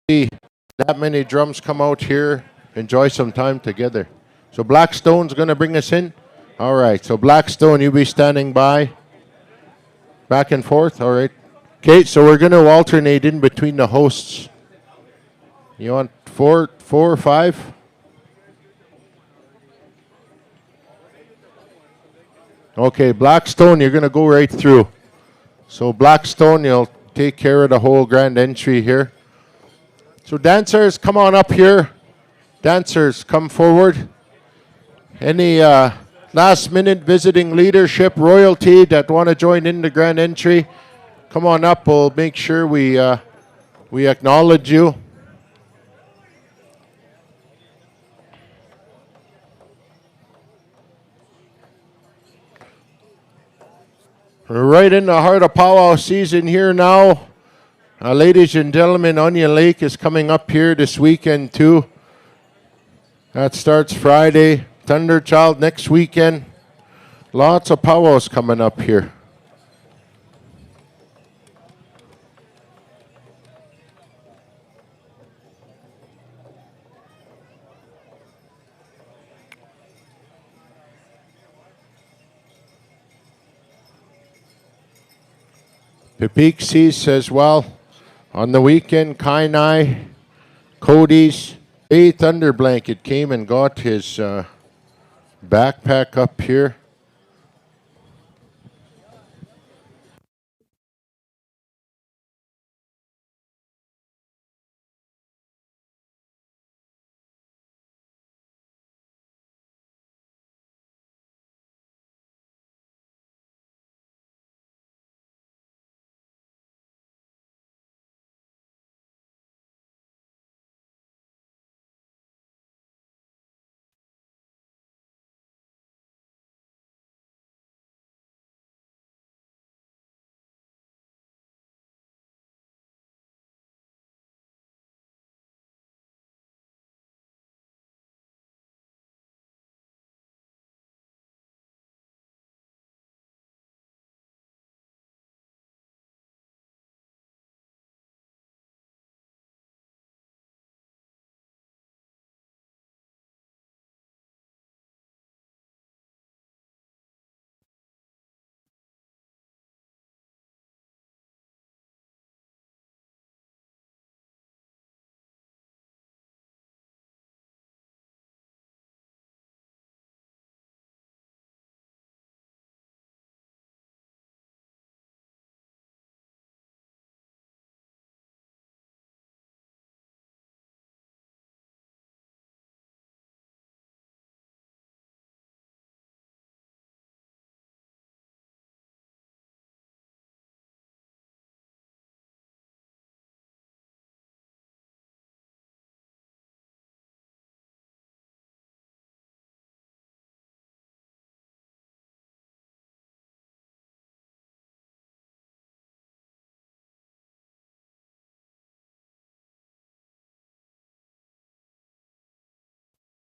see that many drums come out here, enjoy some time together. So Blackstone's going to bring us in. All right, so Blackstone, you be standing by. Back and forth, all right. Okay, so we're going to alternate in between the hosts. You want four or five? Okay, Blackstone, you're going to go right through. So Blackstone, you'll take care of the whole grand entry here. So dancers, come on up here. Dancers, come forward. Any last-minute visiting leadership, royalty that want to join in the grand entry, come on up. We'll make sure we acknowledge you. We're right in the heart of powwow season here now. Ladies and gentlemen, Onion Lake is coming up here this weekend too. That starts Friday. Thunderchild next weekend. Lots of powwows coming up here. Pepixis as well. On the weekend, Kainai, Cody's, Thunder Blanket came and got his backpack up here.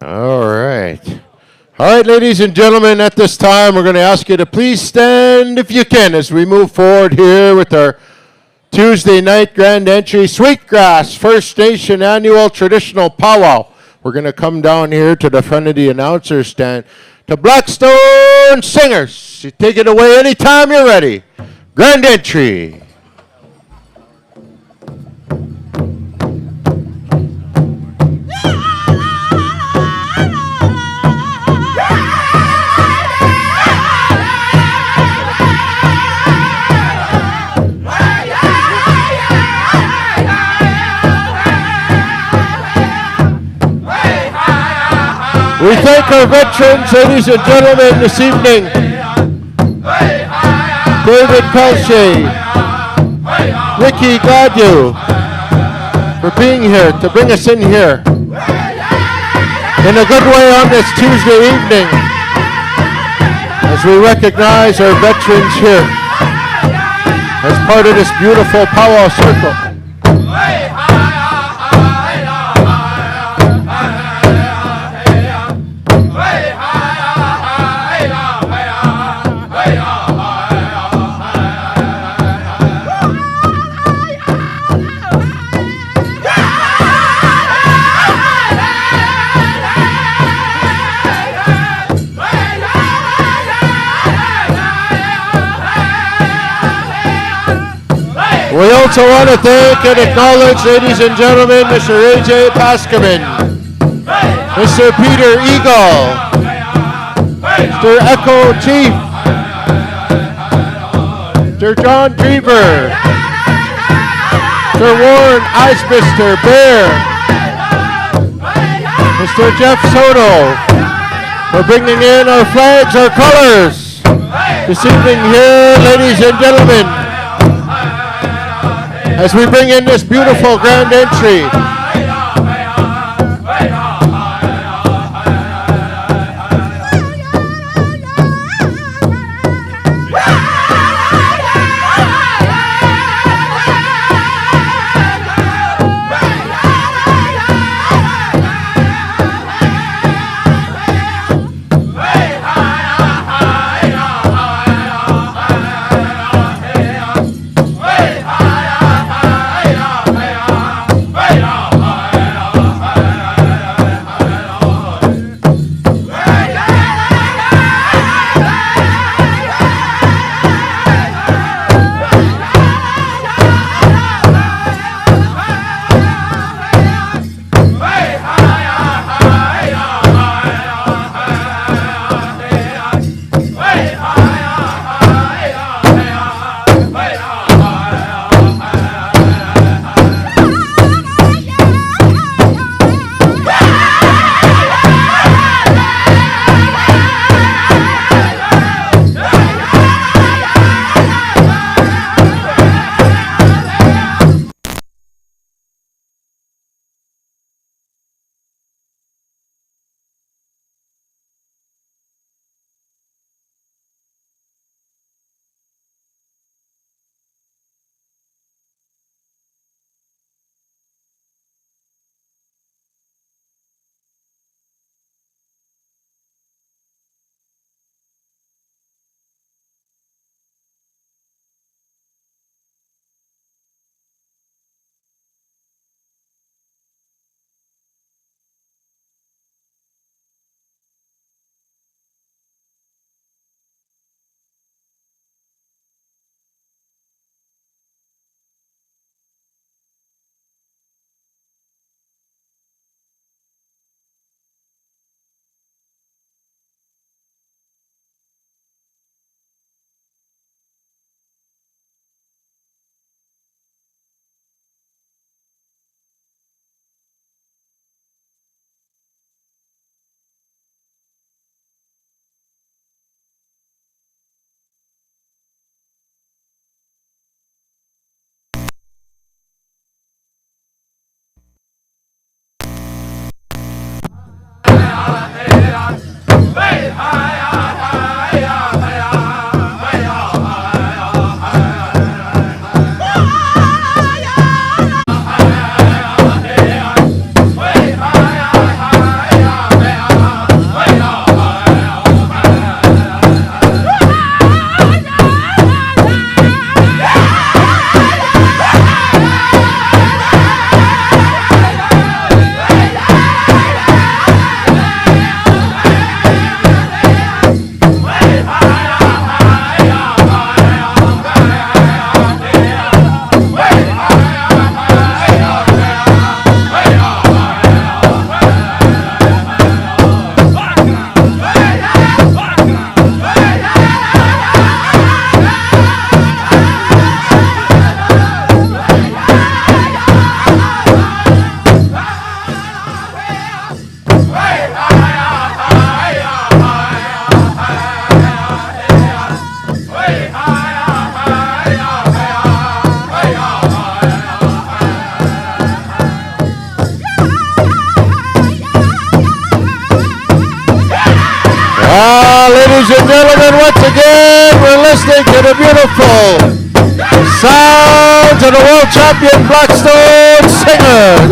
All right. All right, ladies and gentlemen, at this time, we're going to ask you to please stand if you can as we move forward here with our Tuesday night grand entry, Sweetgrass First Nation Annual Traditional Powwow. We're going to come down here to the front of the announcer stand to Blackstone Singers. You take it away anytime you're ready. Grand entry. We thank our veterans, ladies and gentlemen, this evening. David Pelche, Ricky Gadu, for being here, to bring us in here in a good way on this Tuesday evening as we recognize our veterans here as part of this beautiful powwow circle. We also want to thank and acknowledge, ladies and gentlemen, Mr. A.J. Pasaman, Mr. Peter Eagle, Mr. Echo Chief, Mr. John Drever, Mr. Warren Icemister Bear, Mr. Jeff Soto, for bringing in our flags, our colors, this evening here, ladies and gentlemen, as we bring in this beautiful grand entry. Ladies and gentlemen, once again, we're listening to the beautiful sounds of the world champion Blackstone singer.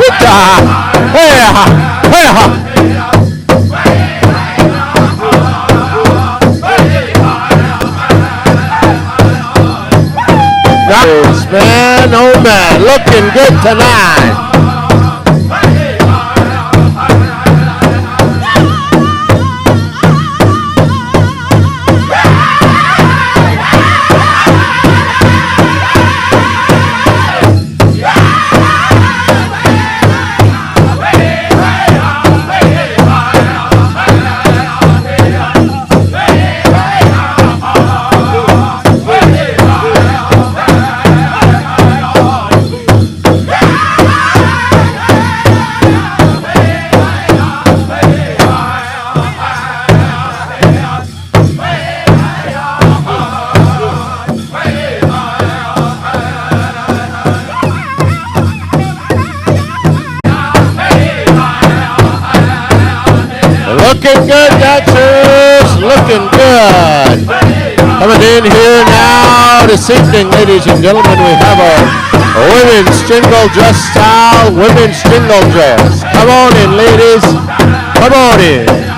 Nice, man, oh man, looking good tonight. looking good. Coming in here now this evening, ladies and gentlemen, we have our women's jingle dress style, women's jingle dress. Come on in, ladies. Come on in.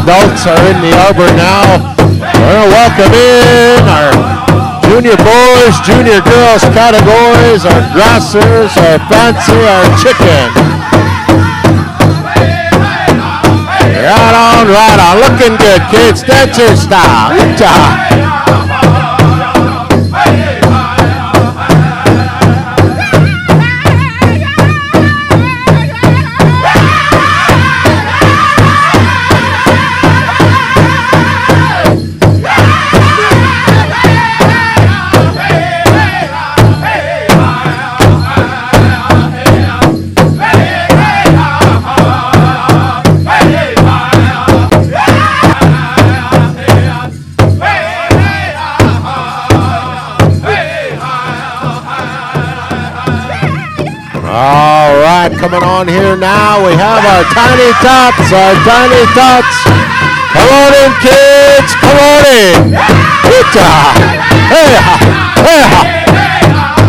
Adults are in the arbor now. We're going to welcome in our junior boys, junior girls categories, our grassers, our fancy, our chicken. Right on, looking good, kids. That's your style. Good job. All right, coming on here now, we have our tiny tots, Come on in, kids, come on in. Good job.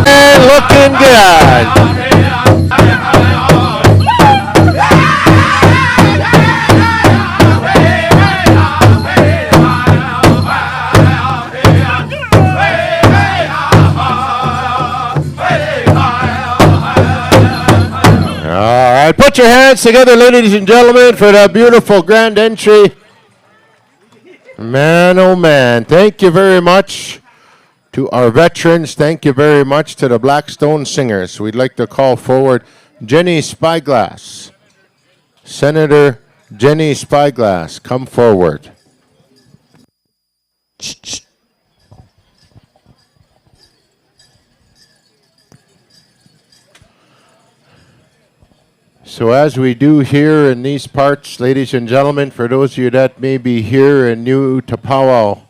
And looking good. Put your hands together, ladies and gentlemen, for that beautiful grand entry. Man, oh man, thank you very much to our veterans. Thank you very much to the Blackstone Singers. We'd like to call forward Jenny Spyglass. Senator Jenny Spyglass, come forward. So as we do here in these parts, ladies and gentlemen, for those of you that may be here and new to powwow,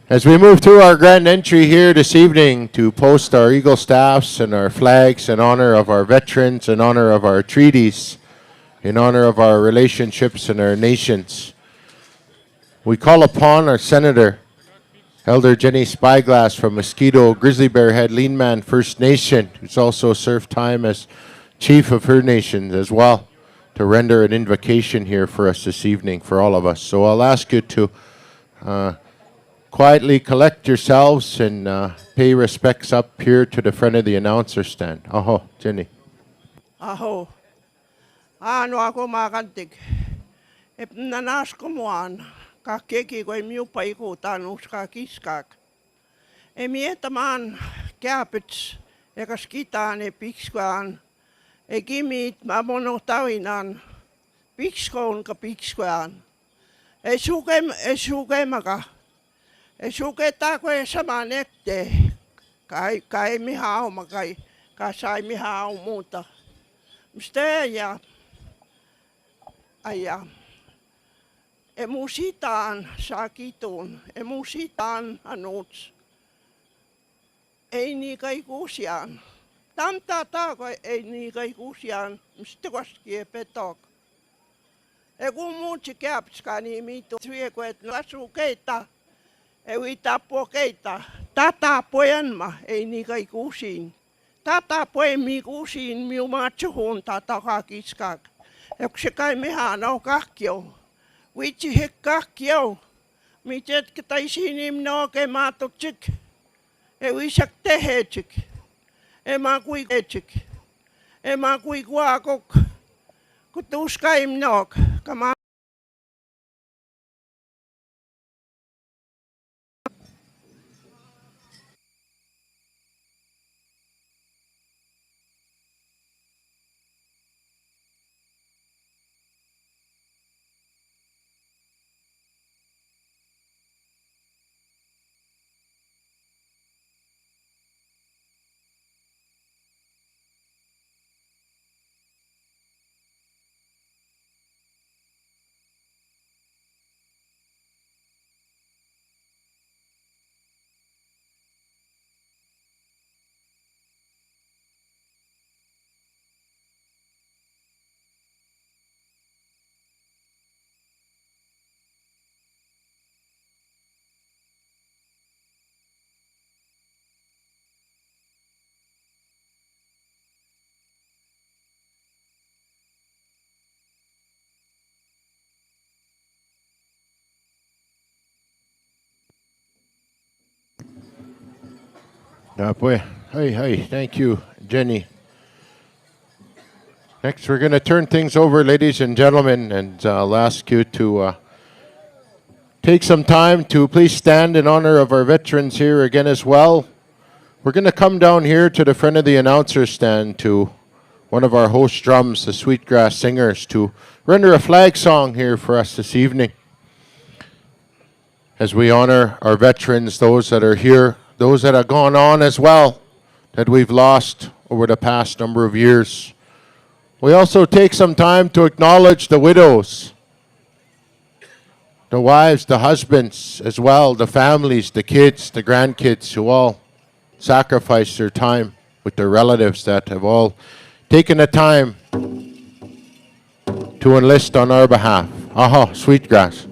as we move through our grand entry here this evening to post our eagle staffs and our flags in honor of our veterans, in honor of our treaties, in honor of our relationships and our nations, we call upon our Senator, Elder Jenny Spyglass from Mosquito Grizzly Bear Head Leanman First Nation, who's also served time as Chief of her nation as well, to render an invocation here for us this evening, for all of us. So I'll ask you to quietly collect yourselves and pay respects up here to the front of the announcer stand. Aho, Jenny. Aho. Ano ako makantig. Ep nanas kumuan, kakeki ko emiu paiko tanus kakiskak. Emietaman kapits, ekaskitaan e pikskuan. E gimit mamono tawinan, pikskoon ka pikskuan. E suke maka. E suke tako e sama nekte. Kai mihao makai, kasai mihao muuta. Mste ja, aja. E musitaan sakituun, e musitaan anuts. Ei ni kai kuusiaan. Tamta taako ei niin kai kuusiaan, mistä koskee petok. E kun muutsi käpskaa niin mitu syökö, että lasuu keita, ei vitapua keita. Tata pojanma ei niin kai kuusiin. Tata poemi kuusiin miu maatsuhun tata kakiskak. Ja kun se kai mehän on kahkio. Vitsi he kahkio. Mitetkä taisiin imno oikein maatutsik. Ei visak tehetsik. e makui echik, e makui kuakok, kutuskaim nok, kama. Boy. Hey, thank you, Jenny. Next, we're going to turn things over, ladies and gentlemen, and I'll ask you to take some time to please stand in honor of our veterans here again as well. We're going to come down here to the front of the announcer stand to one of our host drums, the Sweetgrass Singers, to render a flag song here for us this evening as we honor our veterans, those that are here, those that have gone on as well, that we've lost over the past number of years. We also take some time to acknowledge the widows, the wives, the husbands as well, the families, the kids, the grandkids who all sacrifice their time with their relatives that have all taken the time to enlist on our behalf. Aha, Sweetgrass.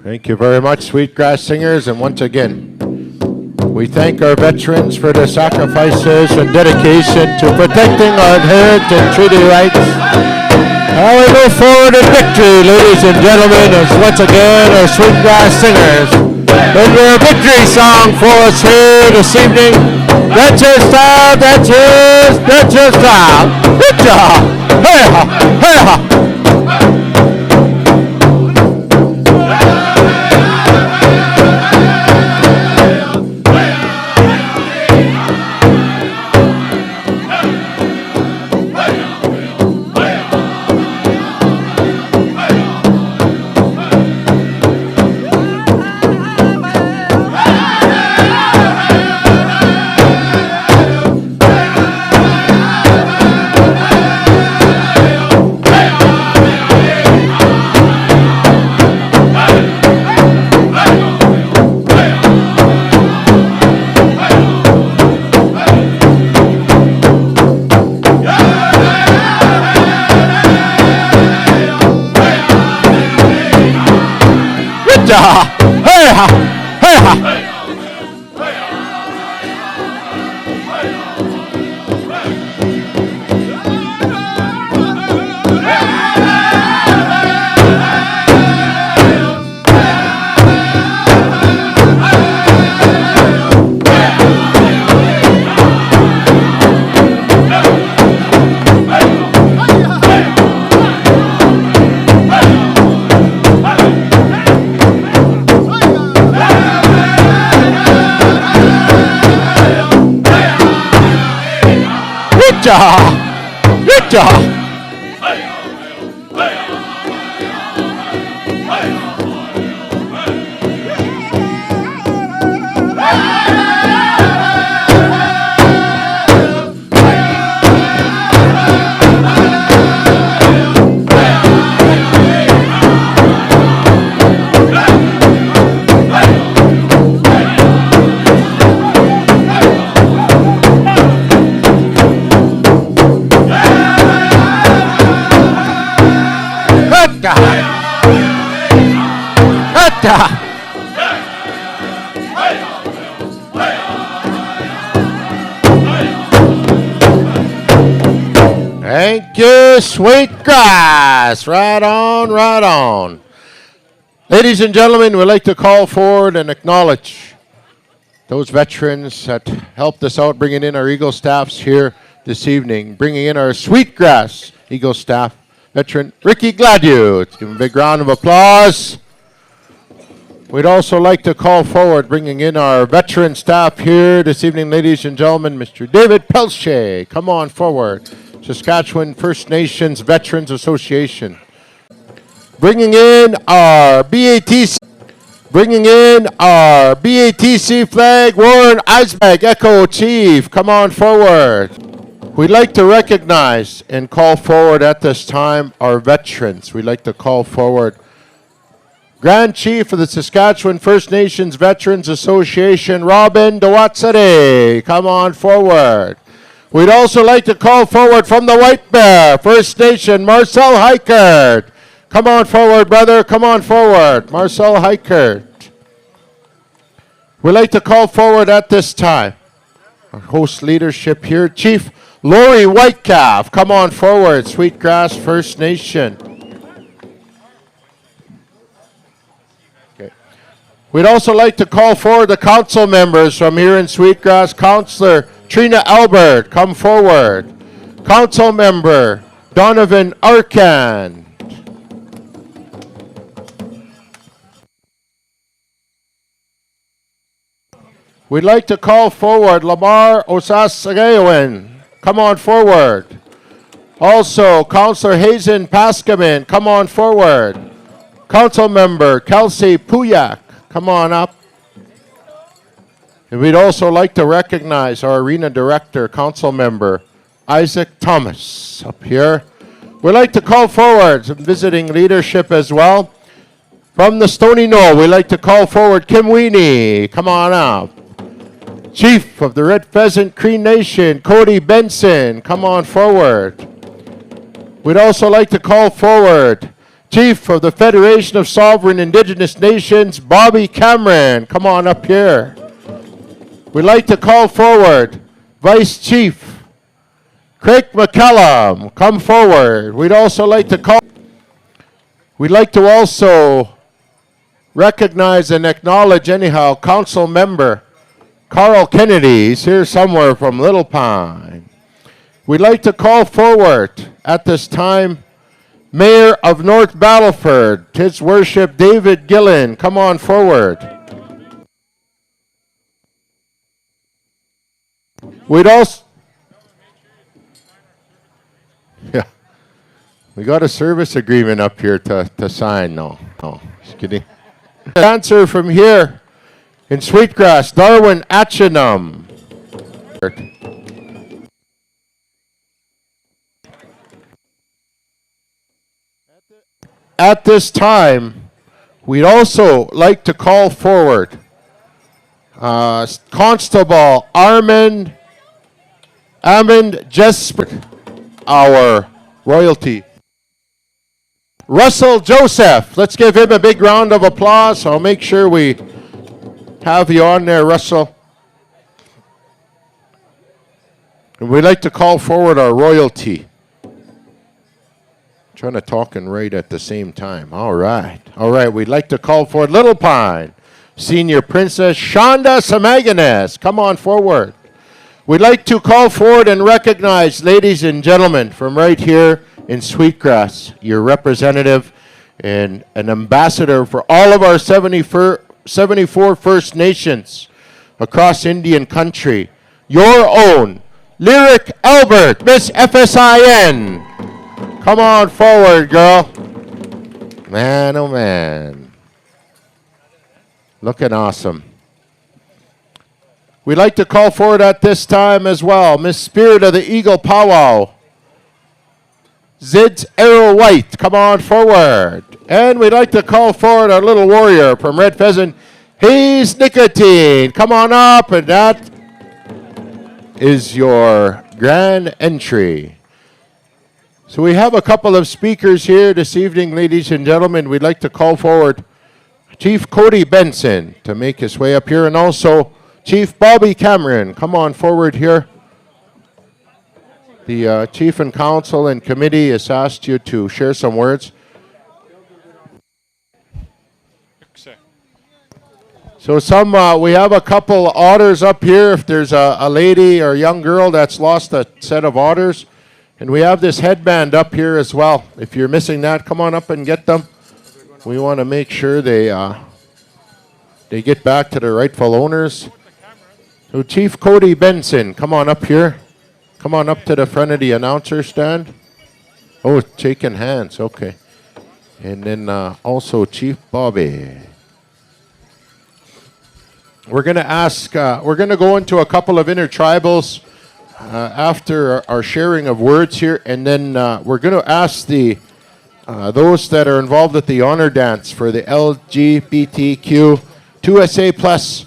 Thank you very much, Sweetgrass Singers. And once again, we thank our veterans for their sacrifices and dedication to protecting our inherent and treaty rights. And we move forward in victory, ladies and gentlemen, as once again our Sweetgrass Singers bring their victory song for us here this evening. That's your style, that's your style. Good job. Hey-ha, hey-ha. Hey-ha, hey-ha. Good job. Thank you, Sweetgrass. Right on, right on. Ladies and gentlemen, we'd like to call forward and acknowledge those veterans that helped us out bringing in our Eagle staffs here this evening, bringing in our Sweetgrass Eagle staff veteran, Ricky Gladu. Let's give him a big round of applause. We'd also like to call forward, bringing in our veteran staff here this evening, ladies and gentlemen, Mr. David Pelche. Come on forward. Saskatchewan First Nations Veterans Association. Bringing in our BATC flag, Warren Eisberg, Echo Chief. Come on forward. We'd like to recognize and call forward at this time our veterans. We'd like to call forward Grand Chief of the Saskatchewan First Nations Veterans Association, Robin Dawatsare. Come on forward. We'd also like to call forward from the White Bear First Nation, Marcel Heikert. Come on forward, brother. Come on forward. Marcel Heikert. We'd like to call forward at this time our host leadership here, Chief Lori Whitecalf. Come on forward, Sweetgrass First Nation. Okay. We'd also like to call forward the council members from here in Sweetgrass. Councillor Trina Albert, come forward. Council member Donovan Arkan. We'd like to call forward Lamar Osasagayawan. Come on forward. Also, Councillor Hazen Pasaman, come on forward. Council member Kelsey Puyak, come on up. And we'd also like to recognize our arena director, council member Isaac Thomas up here. We'd like to call forward some visiting leadership as well. From the Stony Knoll, we'd like to call forward Kim Weenie. Come on up. Chief of the Red Pheasant Cree Nation, Cody Benson. Come on forward. We'd also like to call forward Chief of the Federation of Sovereign Indigenous Nations, Bobby Cameron. Come on up here. We'd like to call forward Vice Chief Craig McCallum. Come forward. We'd also like to also recognize and acknowledge anyhow Council Member Carl Kennedy. He's here somewhere from Little Pine. We'd like to call forward at this time Mayor of North Battleford, His Worship David Gillen. Come on forward. We'd also... Yeah. We got a service agreement up here to sign. No, just kidding. Answer from here in Sweetgrass, Darwin Achinum. At this time, we'd also like to call forward Constable Amand Jesper, our royalty. Russell Joseph, let's give him a big round of applause. I'll make sure we have you on there, Russell. And we'd like to call forward our royalty. Trying to talk and write at the same time. All right. We'd like to call forward Little Pine, Senior Princess Shonda Samaganes. Come on forward. We'd like to call forward and recognize, ladies and gentlemen, from right here in Sweetgrass, your representative and an ambassador for all of our 74 First Nations across Indian country, your own Lyric Albert, Miss FSIN. Come on forward, girl. Man, oh man. Looking awesome. We'd like to call forward at this time as well, Miss Spirit of the Eagle Powwow, Zid's Arrow White. Come on forward. And we'd like to call forward our little warrior from Red Pheasant, Hayes Nicotine. Come on up, and that is your grand entry. So we have a couple of speakers here this evening, ladies and gentlemen. We'd like to call forward Chief Cody Benson to make his way up here, and also Chief Bobby Cameron. Come on forward here. The Chief and Council and Committee has asked you to share some words. So we have a couple otters up here. If there's a lady or a young girl that's lost a set of otters, and we have this headband up here as well. If you're missing that, come on up and get them. We want to make sure they get back to their rightful owners. So Chief Cody Benson, come on up here. Come on up to the front of the announcer stand. Oh, shaking hands, okay. And then also Chief Bobby. We're going to go into a couple of intertribals after our sharing of words here, and then we're going to ask those that are involved at the honor dance for the LGBTQ 2SA+.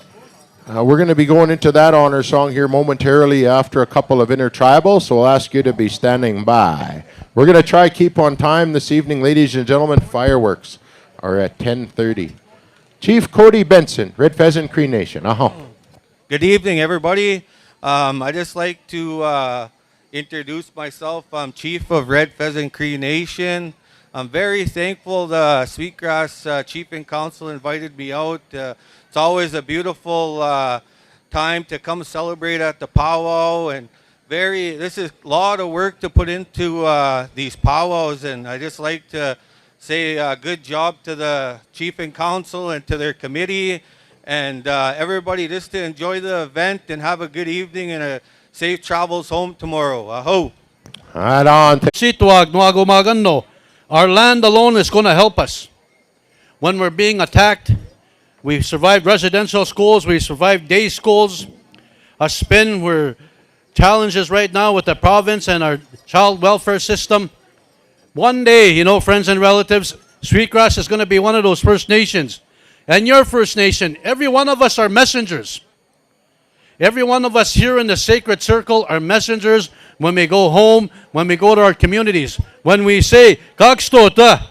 We're going to be going into that honor song here momentarily after a couple of intertribals, so we'll ask you to be standing by. We're going to try keep on time this evening, ladies and gentlemen. Fireworks are at 10:30. Chief Cody Benson, Red Pheasant Cree Nation. Good evening, everybody. I'd just like to introduce myself. I'm Chief of Red Pheasant Cree Nation. I'm very thankful the Sweetgrass Chief and Council invited me out. It's always a beautiful time to come celebrate at the powwow, and this is a lot of work to put into these powwows, and I just like to say good job to the Chief and Council and to their committee, and everybody, just to enjoy the event and have a good evening and a safe travels home tomorrow. Aho! Right on. Sitwag, Nuagumagano. Our land alone is going to help us. When we're being attacked, we survived residential schools, we survived day schools. We're challenges right now with the province and our child welfare system. One day, friends and relatives, Sweetgrass is going to be one of those First Nations. And your First Nation, every one of us are messengers. Every one of us here in the sacred circle are messengers when we go home, when we go to our communities. When we say, Kakstota,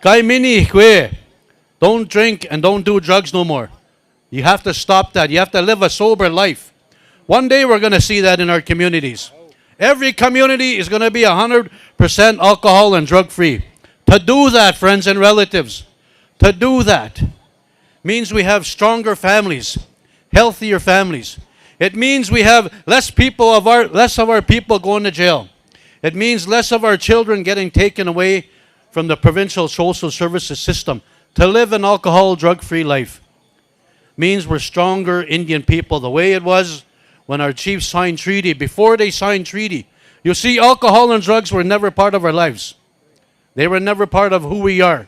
Kai mini kwe. Don't drink and don't do drugs no more. You have to stop that. You have to live a sober life. One day we're going to see that in our communities. Every community is going to be 100% alcohol and drug free. To do that, friends and relatives, to do that means we have stronger families, healthier families. It means we have less of our people going to jail. It means less of our children getting taken away from the provincial social services system to live an alcohol drug-free life. Means we're stronger Indian people the way it was when our chiefs signed treaty, before they signed treaty. You see, alcohol and drugs were never part of our lives. They were never part of who we are.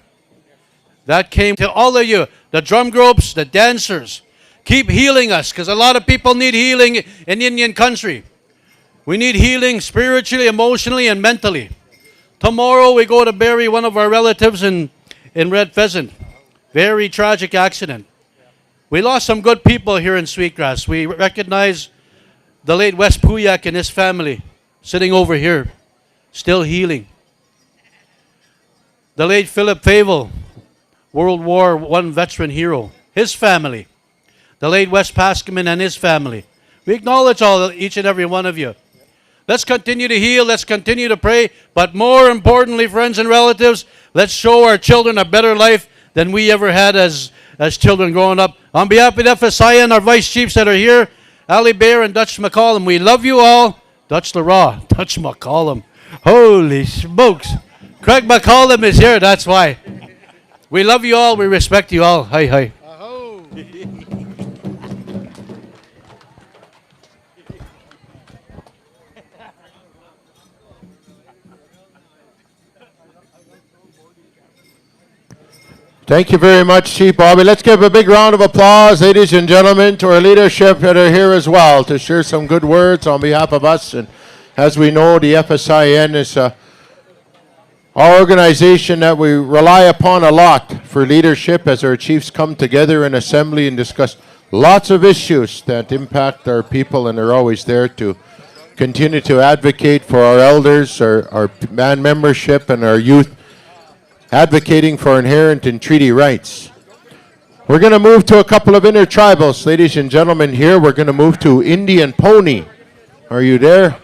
That came to all of you, the drum groups, the dancers. Keep healing us, because a lot of people need healing in Indian country. We need healing spiritually, emotionally, and mentally. Tomorrow we go to bury one of our relatives in Red Pheasant. Very tragic accident. We lost some good people here in Sweetgrass. We recognize the late Wes Puyak and his family sitting over here, still healing. The late Philip Favel, World War I veteran hero, his family. The late Wes Pasaman and his family. We acknowledge each and every one of you. Let's continue to heal. Let's continue to pray. But more importantly, friends and relatives, let's show our children a better life than we ever had as children growing up. On behalf of FSI and our vice chiefs that are here, Ali Bear and Dutch McCollum, we love you all. Dutch Lara, Dutch McCollum. Holy smokes. Craig McCollum is here, that's why. We love you all. We respect you all. Hi, hi. Thank you very much, Chief Bobby. Let's give a big round of applause, ladies and gentlemen, to our leadership that are here as well to share some good words on behalf of us. And as we know, the FSIN is our organization that we rely upon a lot for leadership as our chiefs come together in assembly and discuss lots of issues that impact our people, and they're always there to continue to advocate for our elders, our band membership, and our youth, advocating for inherent and treaty rights. We're going to move to a couple of intertribals, ladies and gentlemen. Here we're going to move to Indian Pony. Are you there?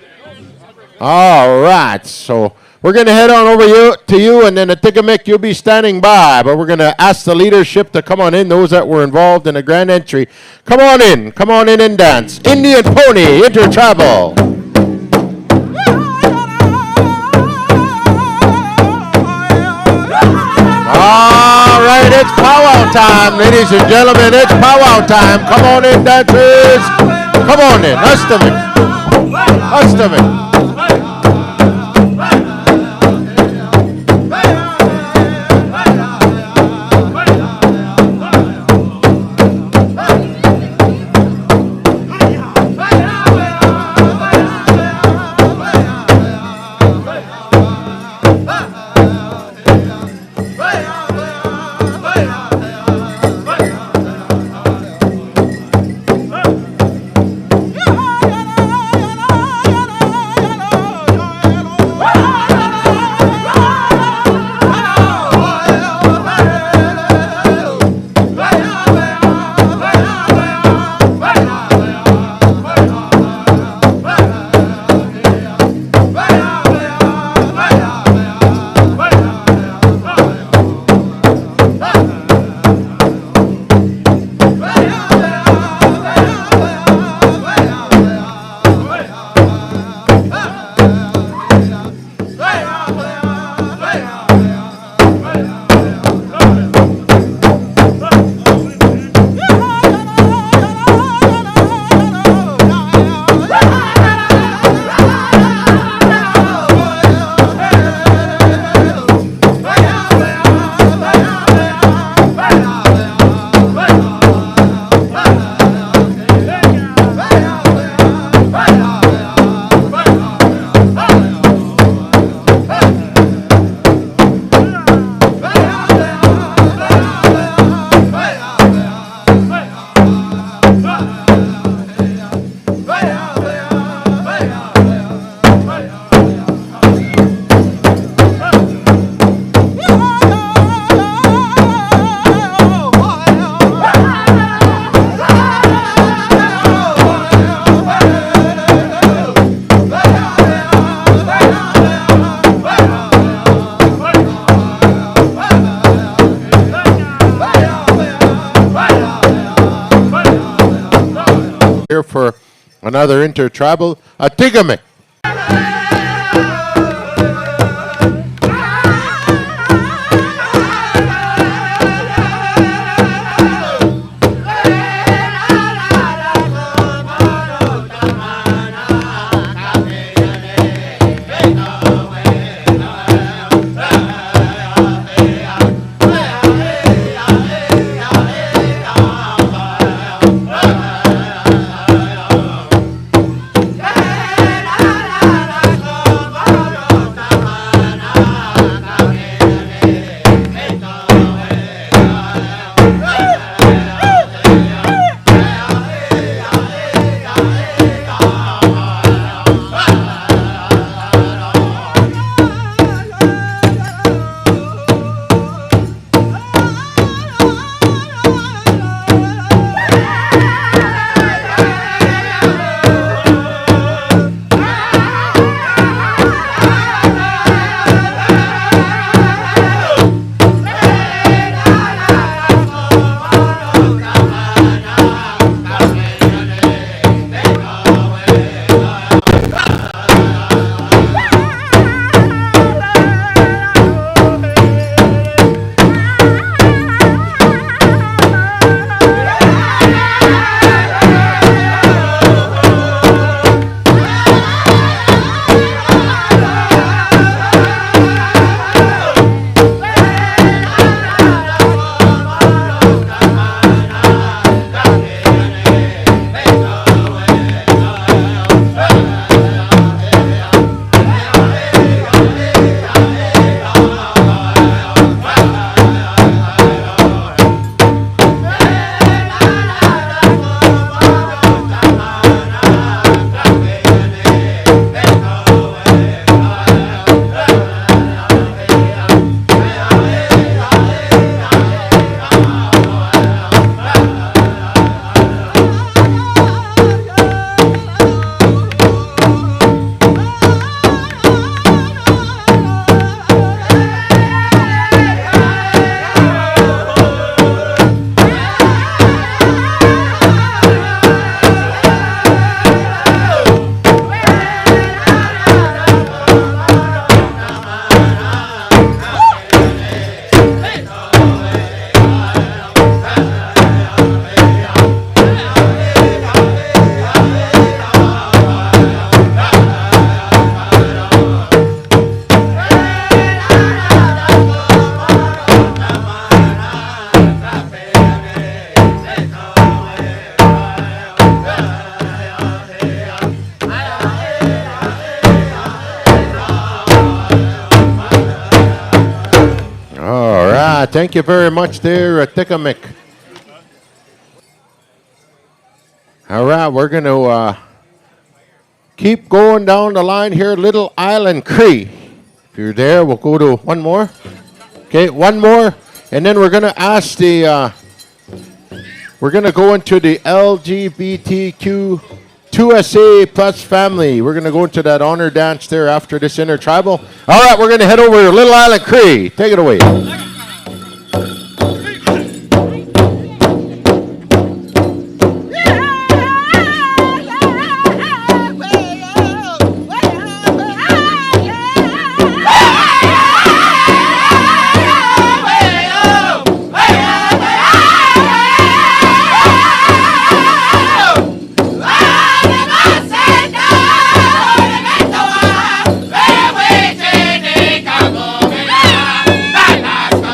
All right. So we're going to head on over to you, and then at Atikamekw, you'll be standing by. But we're going to ask the leadership to come on in, those that were involved in the grand entry. Come on in and dance. Indian Pony, Intertribal. All right, it's powwow time, ladies and gentlemen. It's powwow time. Come on in, dancers. Come on in. Hustamik. another Intertribal, a Tigamic. Thank you very much there, Tigamic. All right, we're going to keep going down the line here. Little Island Cree. If you're there, we'll go to one more. Okay, one more. And then we're going to ask the, we're going to go into the LGBTQ 2SA plus family. We're going to go into that honor dance there after this Intertribal. All right, we're going to head over to Little Island Cree. Take it away. Las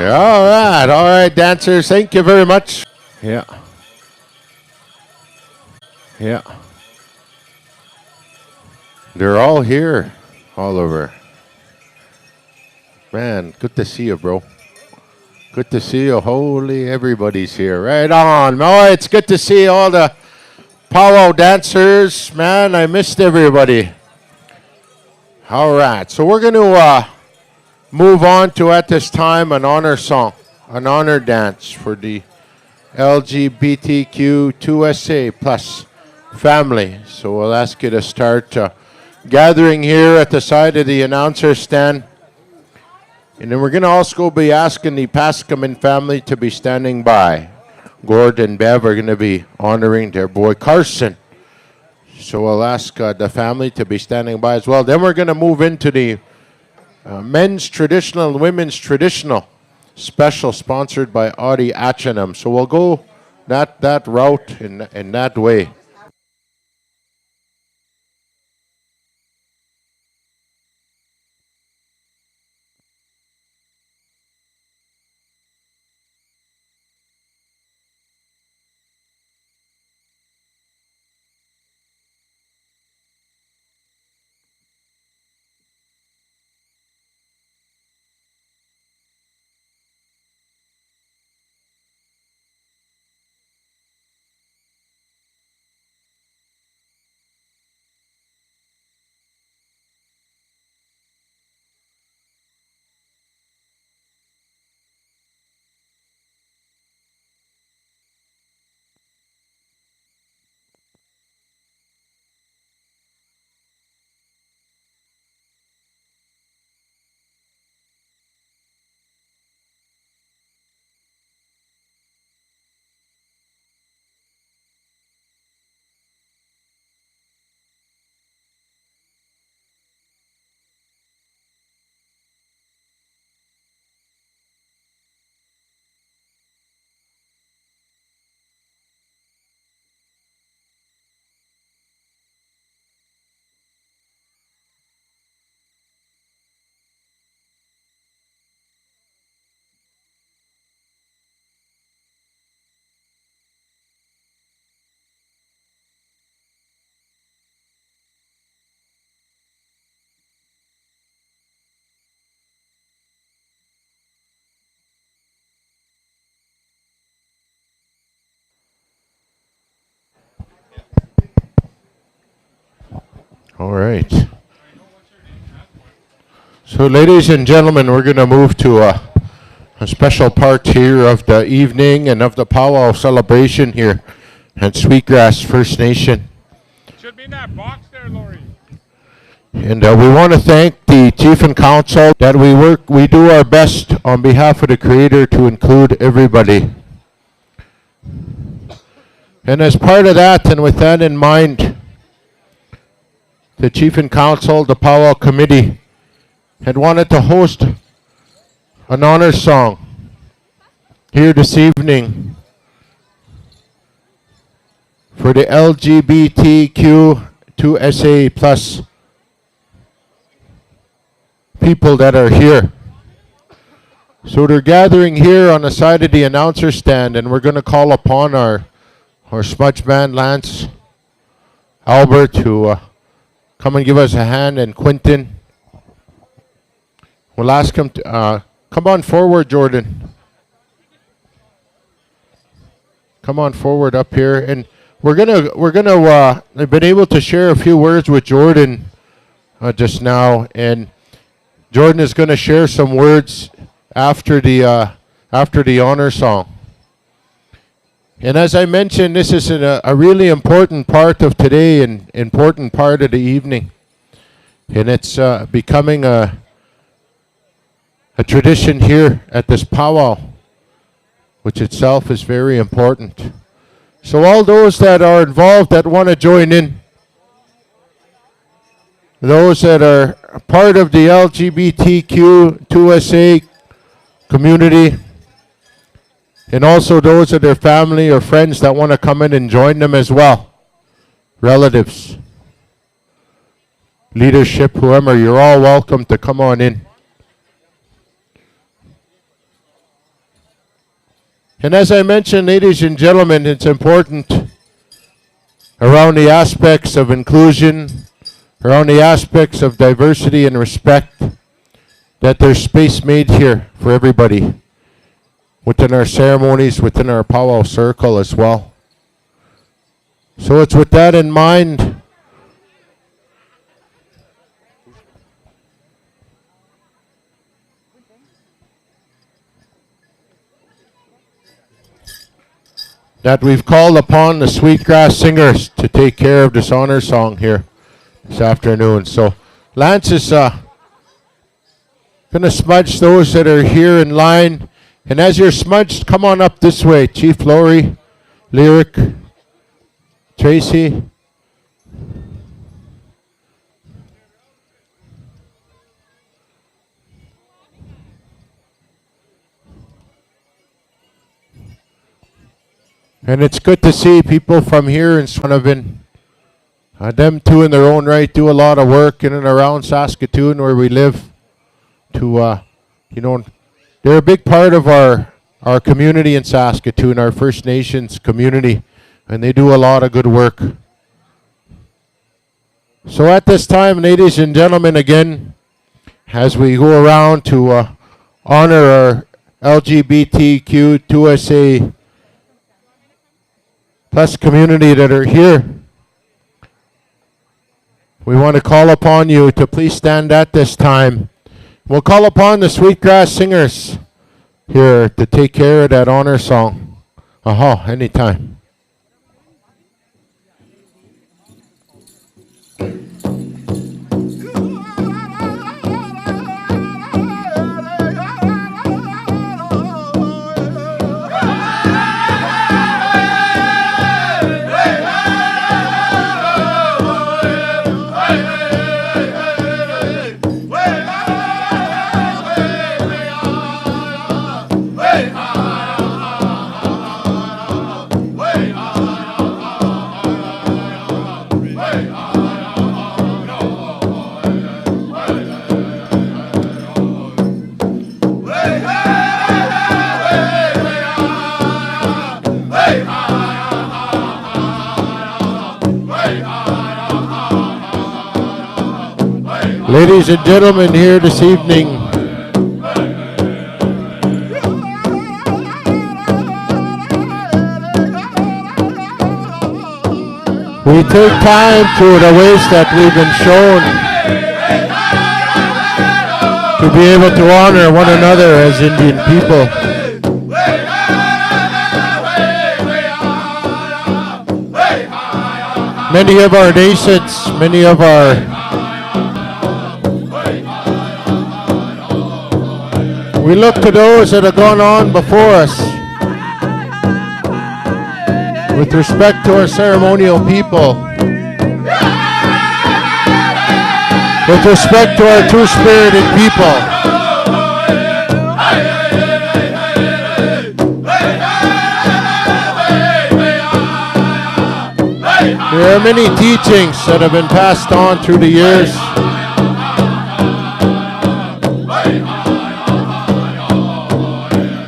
Yeah, all right, dancers. Thank you very much. Yeah. Yeah. They're all here, Oliver. Man, good to see you, bro. Good to see you. Holy, everybody's here. Right on. Oh, it's good to see all the powwow dancers. Man, I missed everybody. All right, so we're going to move on to, at this time, an honor song, an honor dance for the LGBTQ2SA plus family. So we'll ask you to start gathering here at the side of the announcer stand. And then we're going to also be asking the Pasaman family to be standing by. Gord and Bev are going to be honoring their boy Carson. So we'll ask the family to be standing by as well. Then we're going to move into the men's traditional and women's traditional special sponsored by Audi Achenam. So we'll go that route in that way. All right. So, ladies and gentlemen, we're going to move to a special part here of the evening and of the powwow celebration here at Sweetgrass First Nation. Should be in that box there, Lori. And we want to thank the Chief and Council that we do our best on behalf of the Creator to include everybody. And as part of that, and with that in mind, the Chief and Council, the Powwow Committee, had wanted to host an honor song here this evening for the LGBTQ2SA plus people that are here. So they're gathering here on the side of the announcer stand, and we're going to call upon our smudge band, Lance, Albert, to come and give us a hand, and Quentin. We'll ask him to come on forward, Jordan. Come on forward up here, and we're gonna. I've been able to share a few words with Jordan just now, and Jordan is going to share some words after the honor song. And as I mentioned, this is a really important part of today and important part of the evening. And it's becoming a tradition here at this powwow, which itself is very important. So all those that are involved that want to join in, those that are part of the LGBTQ2SA community, and also those of their family or friends that want to come in and join them as well. Relatives, leadership, whoever, you're all welcome to come on in. And as I mentioned, ladies and gentlemen, it's important around the aspects of inclusion, around the aspects of diversity and respect, that there's space made here for everybody within our ceremonies, within our powwow circle as well. So it's with that in mind that we've called upon the Sweetgrass singers to take care of this honor song here this afternoon. So Lance is going to smudge those that are here in line. And as you're smudged, come on up this way. Chief Lori, Lyric, Tracy. And it's good to see people from here in Swanavin. Them two in their own right do a lot of work in and around Saskatoon where we live. They're a big part of our community in Saskatoon, our First Nations community, and they do a lot of good work. So at this time, ladies and gentlemen, again, as we go around to honor our LGBTQ 2SA plus community that are here, we want to call upon you to please stand at this time. We'll call upon the Sweetgrass singers here to take care of that honor song. Anytime. Ladies and gentlemen, here this evening, we take time through the ways that we've been shown to be able to honor one another as Indian people. Many of our nations, many of our we look to those that have gone on before us with respect to our ceremonial people, with respect to our two-spirited people. There are many teachings that have been passed on through the years.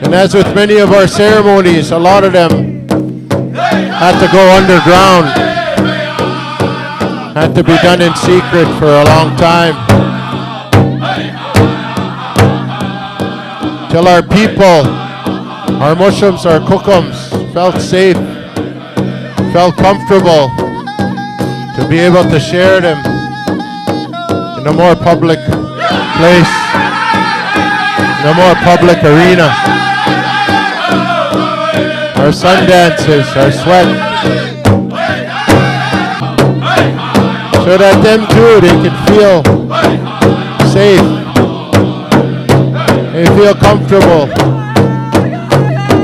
And as with many of our ceremonies, a lot of them had to go underground, had to be done in secret for a long time, till our people, our Muslims, our Kukums, felt safe, felt comfortable to be able to share them in a more public place, in a more public arena. Our sun dances, our sweat, so that them too, they can feel safe, they feel comfortable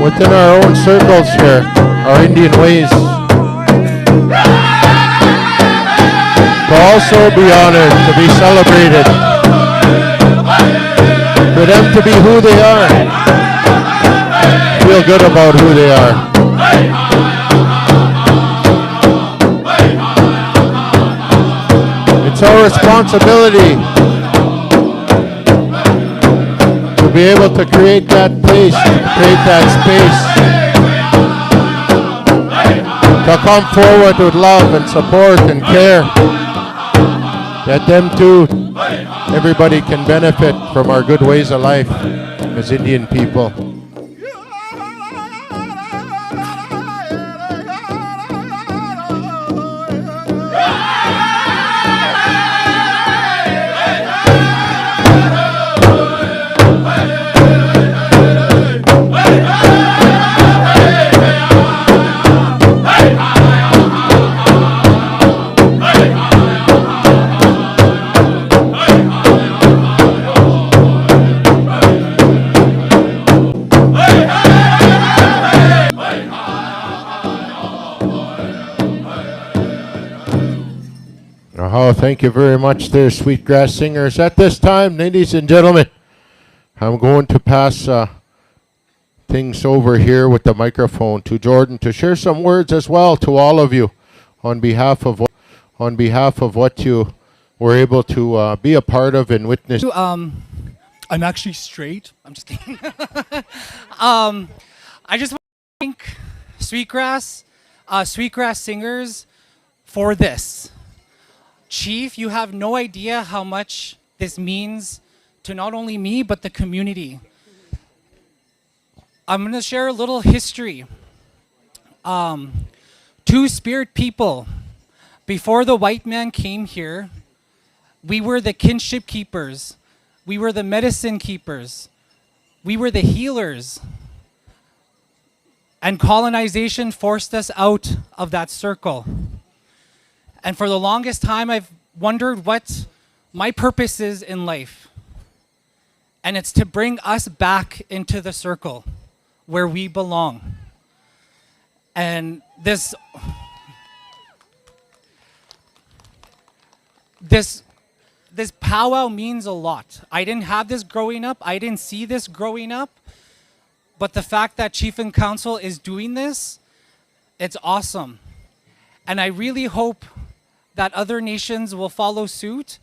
within our own circles here, our Indian ways. To also be honored, to be celebrated, for them to be who they are. Feel good about who they are. It's our responsibility to be able to create that place, to create that space to come forward with love and support and care. That them too, everybody can benefit from our good ways of life as Indian people. Oh, thank you very much there, Sweetgrass Singers. At this time, ladies and gentlemen, I'm going to pass things over here with the microphone to Jordan to share some words as well to all of you on behalf of what you were able to be a part of and witness. I'm actually straight. I'm just kidding. I just want to thank Sweetgrass Singers for this. Chief, you have no idea how much this means to not only me, but the community. I'm going to share a little history. Two-Spirit people. Before the white man came here, we were the kinship keepers. We were the medicine keepers. We were the healers. And colonization forced us out of that circle. And for the longest time, I've wondered what my purpose is in life. And it's to bring us back into the circle where we belong. And this powwow means a lot. I didn't have this growing up. I didn't see this growing up. But the fact that Chief and Council is doing this, it's awesome. And I really hope that other nations will follow suit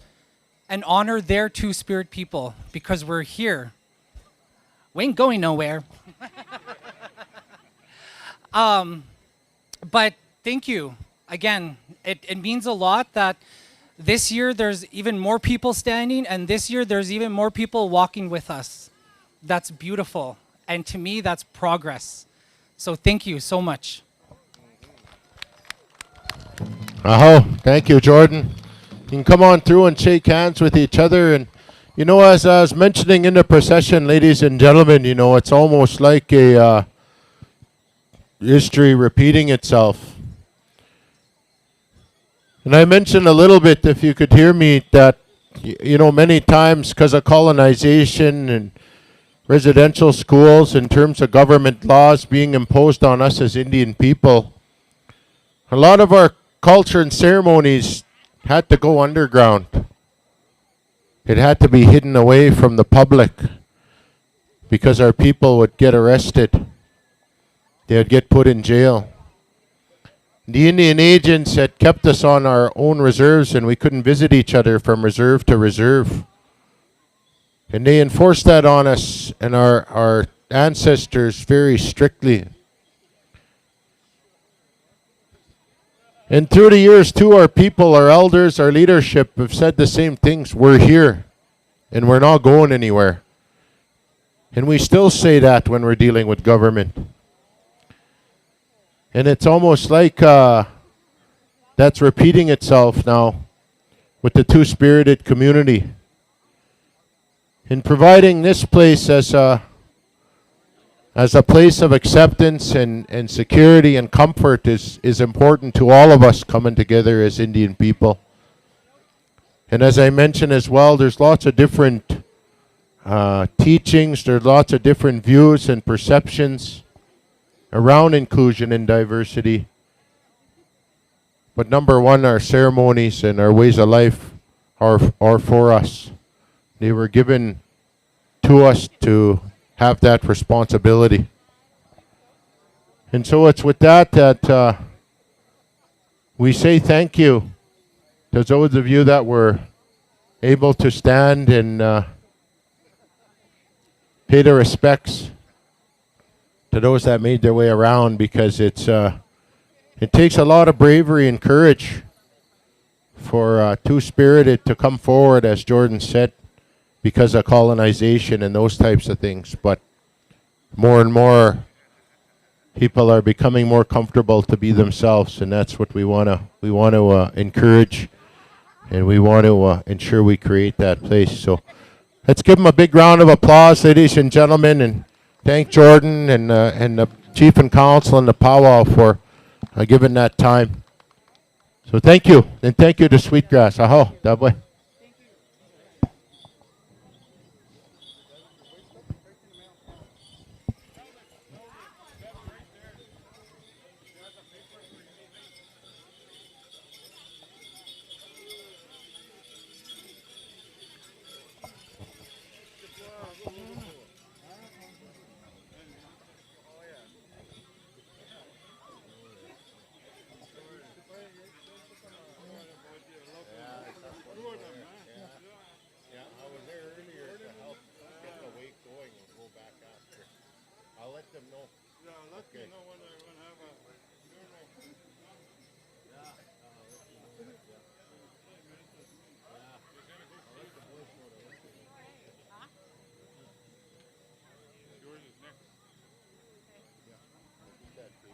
and honor their Two-Spirit people, because we're here. We ain't going nowhere. But thank you. Again, it means a lot that this year there's even more people standing, and this year there's even more people walking with us. That's beautiful. And to me, that's progress. So thank you so much. Thank you, Jordan. You can come on through and shake hands with each other. And, you know, as I was mentioning in the procession, ladies and gentlemen, you know, it's almost like a history repeating itself. And I mentioned a little bit, if you could hear me, that, you know, many times because of colonization and residential schools, in terms of government laws being imposed on us as Indian people, a lot of our culture and ceremonies had to go underground. It had to be hidden away from the public because our people would get arrested. They would get put in jail. The Indian agents had kept us on our own reserves, and we couldn't visit each other from reserve to reserve. And they enforced that on us and our ancestors very strictly. And through the years, too, our people, our elders, our leadership have said the same things. We're here, and we're not going anywhere. And we still say that when we're dealing with government. And it's almost like that's repeating itself now with the Two-Spirited community. In providing this place as a place of acceptance and security and comfort is important to all of us coming together as Indian people. And as I mentioned as well, there's lots of different teachings, there's lots of different views and perceptions around inclusion and diversity. But number one, our ceremonies and our ways of life are for us. They were given to us to have that responsibility. And so it's with that we say thank you to those of you that were able to stand and pay their respects to those that made their way around, because it's It takes a lot of bravery and courage for Two-Spirited to come forward, as Jordan said, because of colonization and those types of things. But more and more people are becoming more comfortable to be themselves, and that's what we want to encourage, and we want to ensure we create that place. So let's give them a big round of applause, ladies and gentlemen, and thank Jordan and the Chief and Council and the powwow for giving that time. So thank you, and thank you to Sweetgrass. Aho, that way.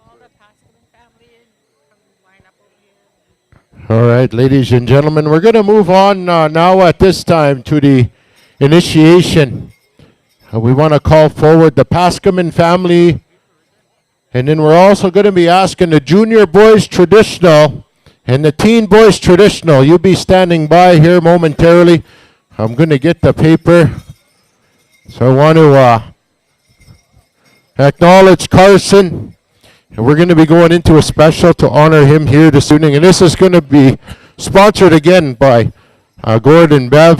All the Pasaman family come line up over here. All right, ladies and gentlemen, we're going to move on now at this time to the initiation. We want to call forward the Pasaman family, and then we're also going to be asking the junior boys traditional and the teen boys traditional. You'll be standing by here momentarily. I'm going to get the paper. So I want to acknowledge Carson. And we're going to be going into a special to honor him here this evening. And this is going to be sponsored again by Gordon Bev.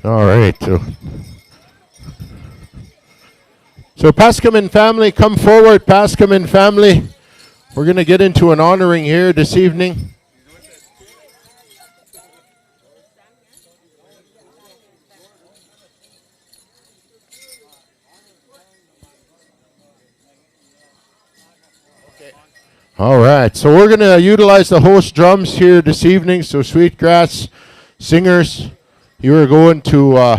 All right. So Pasaman family, come forward. Pasaman family. We're going to get into an honoring here this evening. All right. So we're going to utilize the host drums here this evening. So Sweetgrass singers, you are going to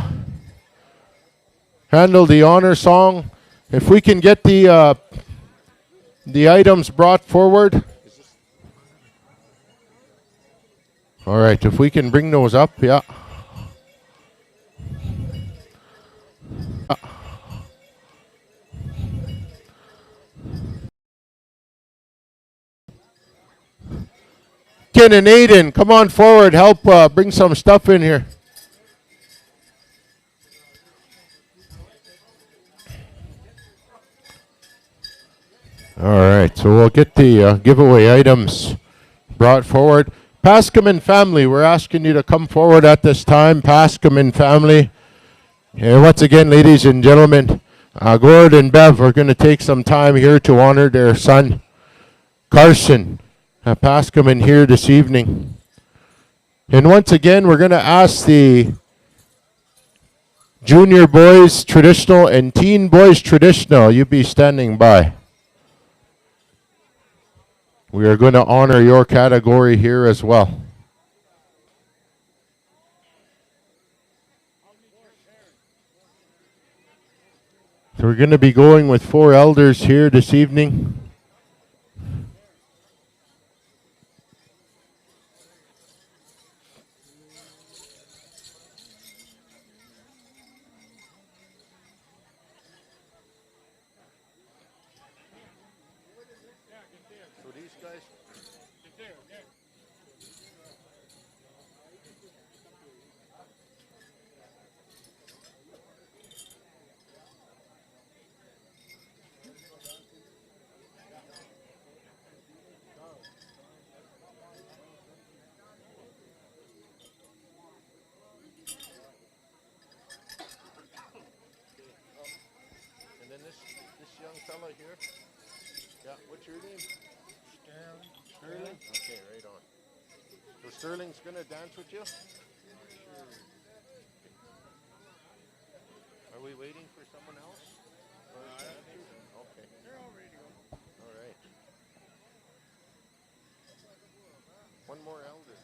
handle the honor song. If we can get the items brought forward. All right, if we can bring those up, yeah. Ken and Aiden, come on forward, help bring some stuff in here. All right, so we'll get the giveaway items brought forward. Pasaman family, we're asking you to come forward at this time. Pasaman family. And once again, ladies and gentlemen, Gord and Bev are going to take some time here to honor their son, Carson Pasaman, here this evening. And once again, we're going to ask the junior boys traditional and teen boys traditional, you be standing by. We are going to honor your category here as well. So we're going to be going with 4 elders here this evening. And then this young fella here. What's your name? Sterling. Okay, right on. So Sterling's gonna dance with you? Are we waiting for someone else? Okay. They're all ready to go. All right. One more elder.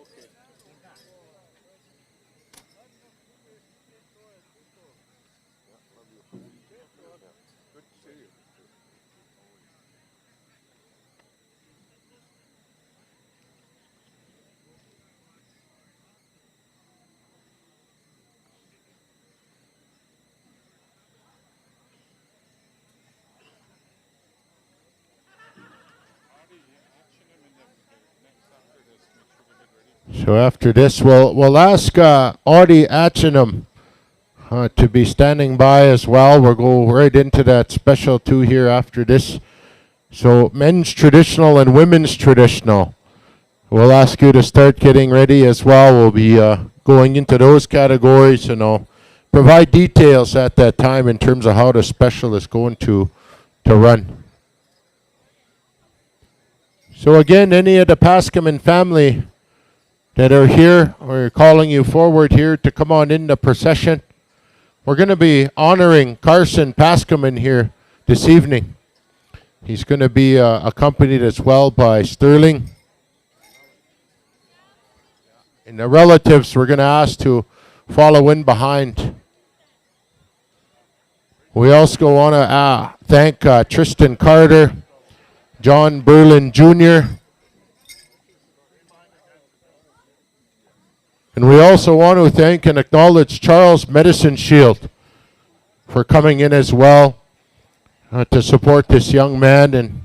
Okay. Good to see you. So after this, we'll ask Audie Atchingham to be standing by as well. We'll go right into that special two here after this. So men's traditional and women's traditional. We'll ask you to start getting ready as well. We'll be going into those categories, and I'll provide details at that time in terms of how the special is going to run. So again, any of the Pasaman family that are here, we're calling you forward here to come on in the procession. We're going to be honoring Carson Pasaman here this evening. He's going to be accompanied as well by Sterling. And the relatives we're going to ask to follow in behind. We also want to thank Tristan Carter, John Berlin Jr., and we also want to thank and acknowledge Charles Medicine Shield for coming in as well to support this young man. And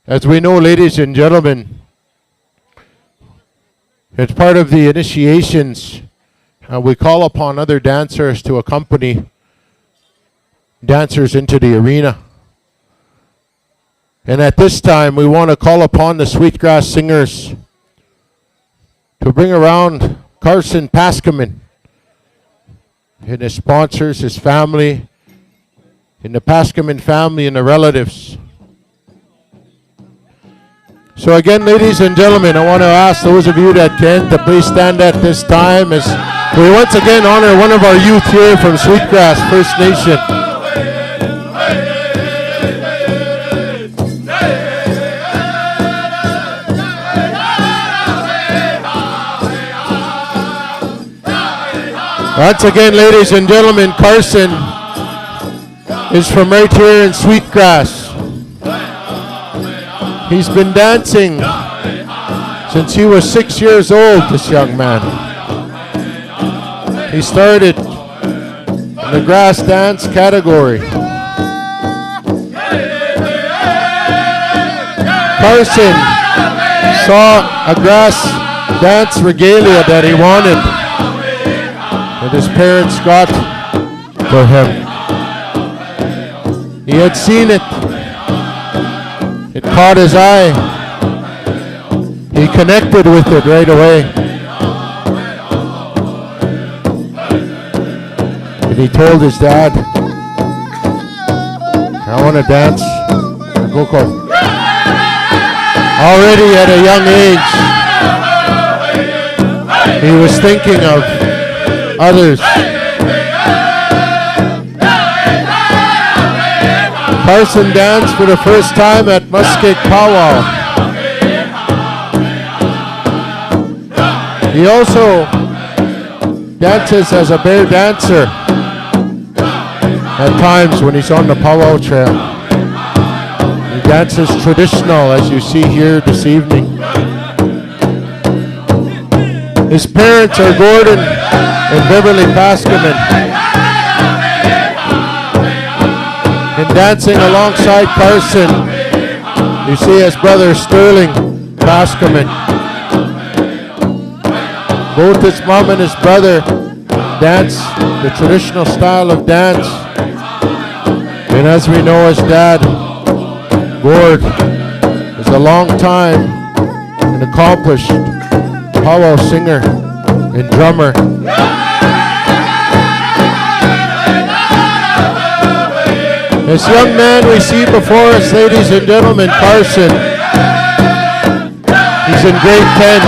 as we know, ladies and gentlemen, it's part of the initiations. We call upon other dancers to accompany dancers into the arena. And at this time, we want to call upon the Sweetgrass singers to bring around Carson Pasaman and his sponsors, his family, and the Pasaman family and the relatives. So again, ladies and gentlemen, I want to ask those of you that can to please stand at this time as we once again honor one of our youth here from Sweetgrass First Nation. Once again, ladies and gentlemen, Carson is from right here in Sweetgrass. He's been dancing since he was 6 years old, this young man. He started in the grass dance category. Carson saw a grass dance regalia that he wanted, that his parents got for him. He had seen it. It caught his eye. He connected with it right away. And he told his dad, I want to dance Coco. Already at a young age, he was thinking of others. Carson danced for the first time at Muskeg Powwow. He also dances as a bear dancer at times when he's on the powwow trail. He dances traditional, as you see here this evening. His parents are Gordon and Beverly Pasaman. And dancing alongside Carson, you see his brother Sterling Pasaman. Both his mom and his brother dance the traditional style of dance. And as we know, his dad, Gord, is a long time and accomplished powwow singer and drummer. This young man we see before us, ladies and gentlemen, Carson. He's in grade 10.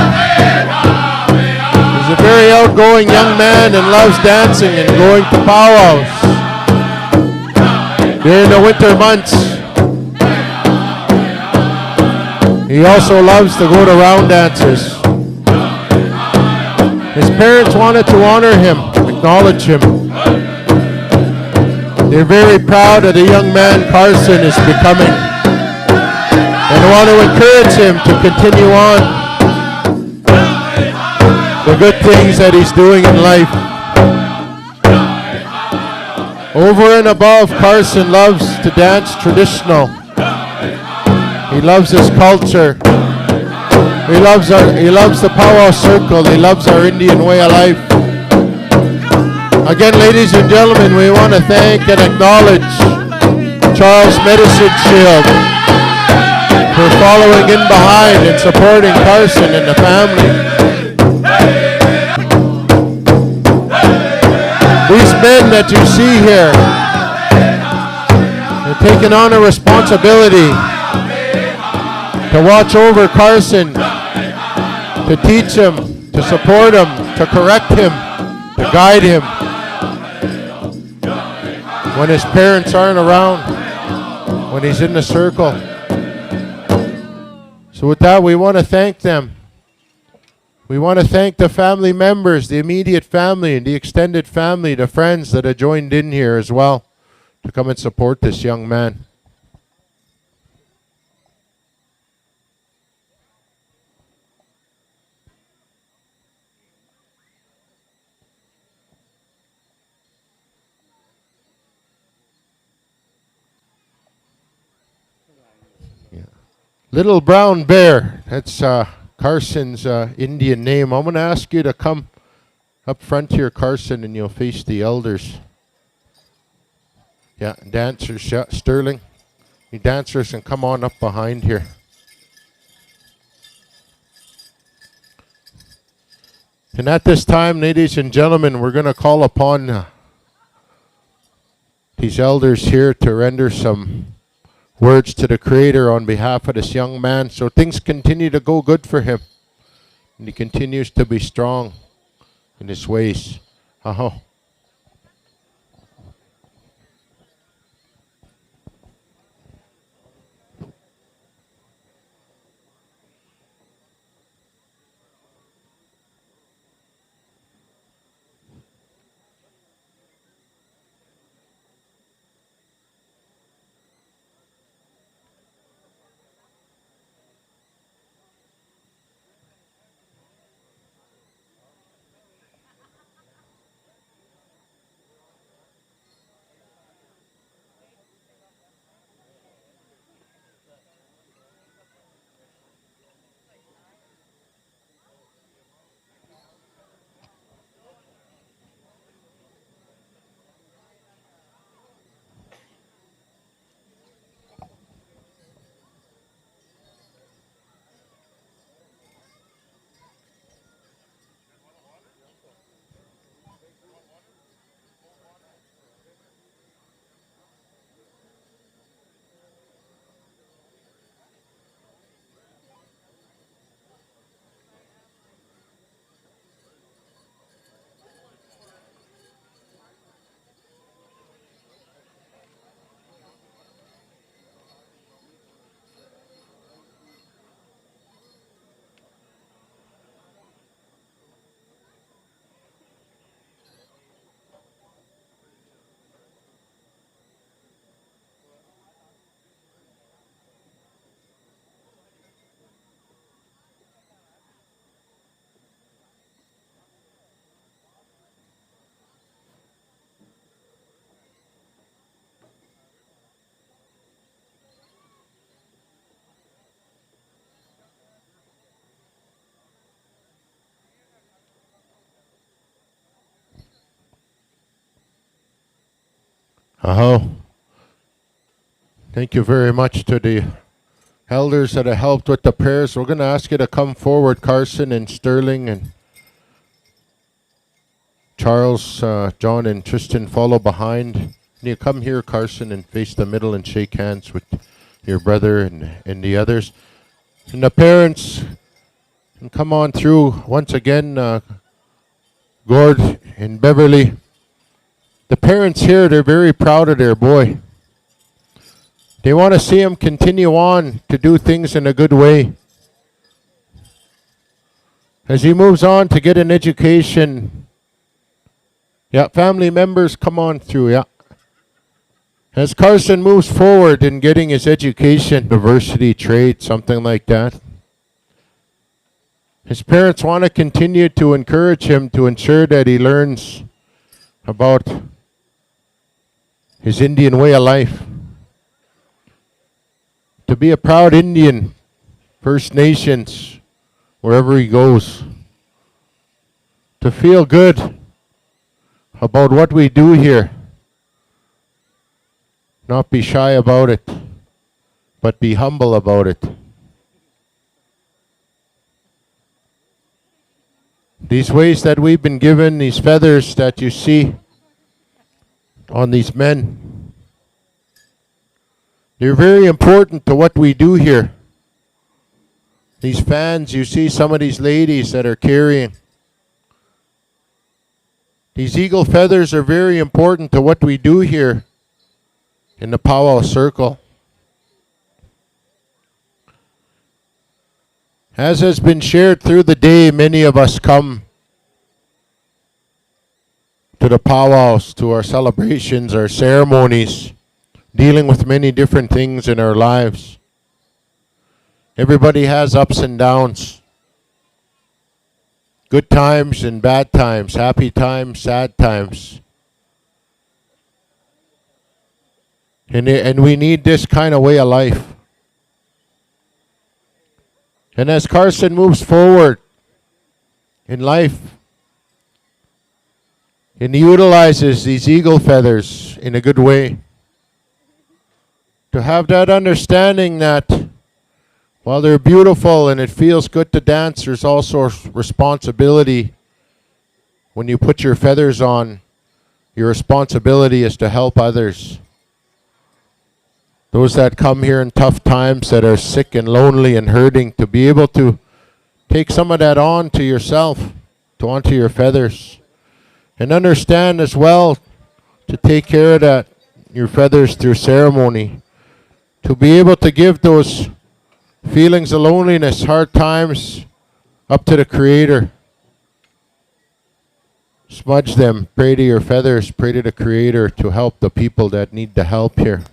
He's a very outgoing young man and loves dancing and going to powwows during the winter months. He also loves to go to round dances. His parents wanted to honor him, acknowledge him. They're very proud of the young man Carson is becoming and want to encourage him to continue on the good things that he's doing in life. Over and above, Carson loves to dance traditional. He loves his culture. He loves the powwow circle. He loves our Indian way of life. Again, ladies and gentlemen, we want to thank and acknowledge Charles Medicine Shield for following in behind and supporting Carson and the family. These men that you see here, they're taking on a responsibility to watch over Carson, to teach him, to support him, to correct him, to guide him when his parents aren't around, when he's in the circle. So with that, we want to thank them. We want to thank the family members, the immediate family and the extended family, the friends that have joined in here as well to come and support this young man. Little Brown Bear, that's Carson's Indian name. I'm going to ask you to come up front here, Carson, and you'll face the elders. Yeah, dancers, yeah, Sterling. You dancers can come on up behind here. And at this time, ladies and gentlemen, we're going to call upon these elders here to render some words to the Creator on behalf of this young man, so things continue to go good for him, and he continues to be strong in his ways. Thank you very much to the elders that have helped with the prayers. We're going to ask you to come forward, Carson and Sterling and Charles, John and Tristan follow behind. Can you come here, Carson, and face the middle and shake hands with your brother and the others? And the parents can come on through once again, Gord and Beverly. The parents here, they're very proud of their boy. They want to see him continue on to do things in a good way. As he moves on to get an education. Yeah, family members, come on through, yeah. As Carson moves forward in getting his education, university, trade, something like that, his parents want to continue to encourage him to ensure that he learns about his Indian way of life. To be a proud Indian, First Nations, wherever he goes. To feel good about what we do here. Not be shy about it, but be humble about it. These ways that we've been given, these feathers that you see on these men, they're very important to what we do here. These fans, you see some of these ladies that are carrying. These eagle feathers are very important to what we do here in the powwow circle. As has been shared through the day, many of us come to the powwows, to our celebrations, our ceremonies, dealing with many different things in our lives. Everybody has ups and downs. Good times and bad times, happy times, sad times. And we need this kind of way of life. And as Carson moves forward in life, and he utilizes these eagle feathers in a good way, to have that understanding that while they're beautiful and it feels good to dance, there's also a responsibility. When you put your feathers on, your responsibility is to help others. Those that come here in tough times, that are sick and lonely and hurting, to be able to take some of that on to yourself, to onto your feathers. And understand as well to take care of that, your feathers through ceremony. To be able to give those feelings of loneliness, hard times, up to the Creator. Smudge them, pray to your feathers, pray to the Creator to help the people that need the help here.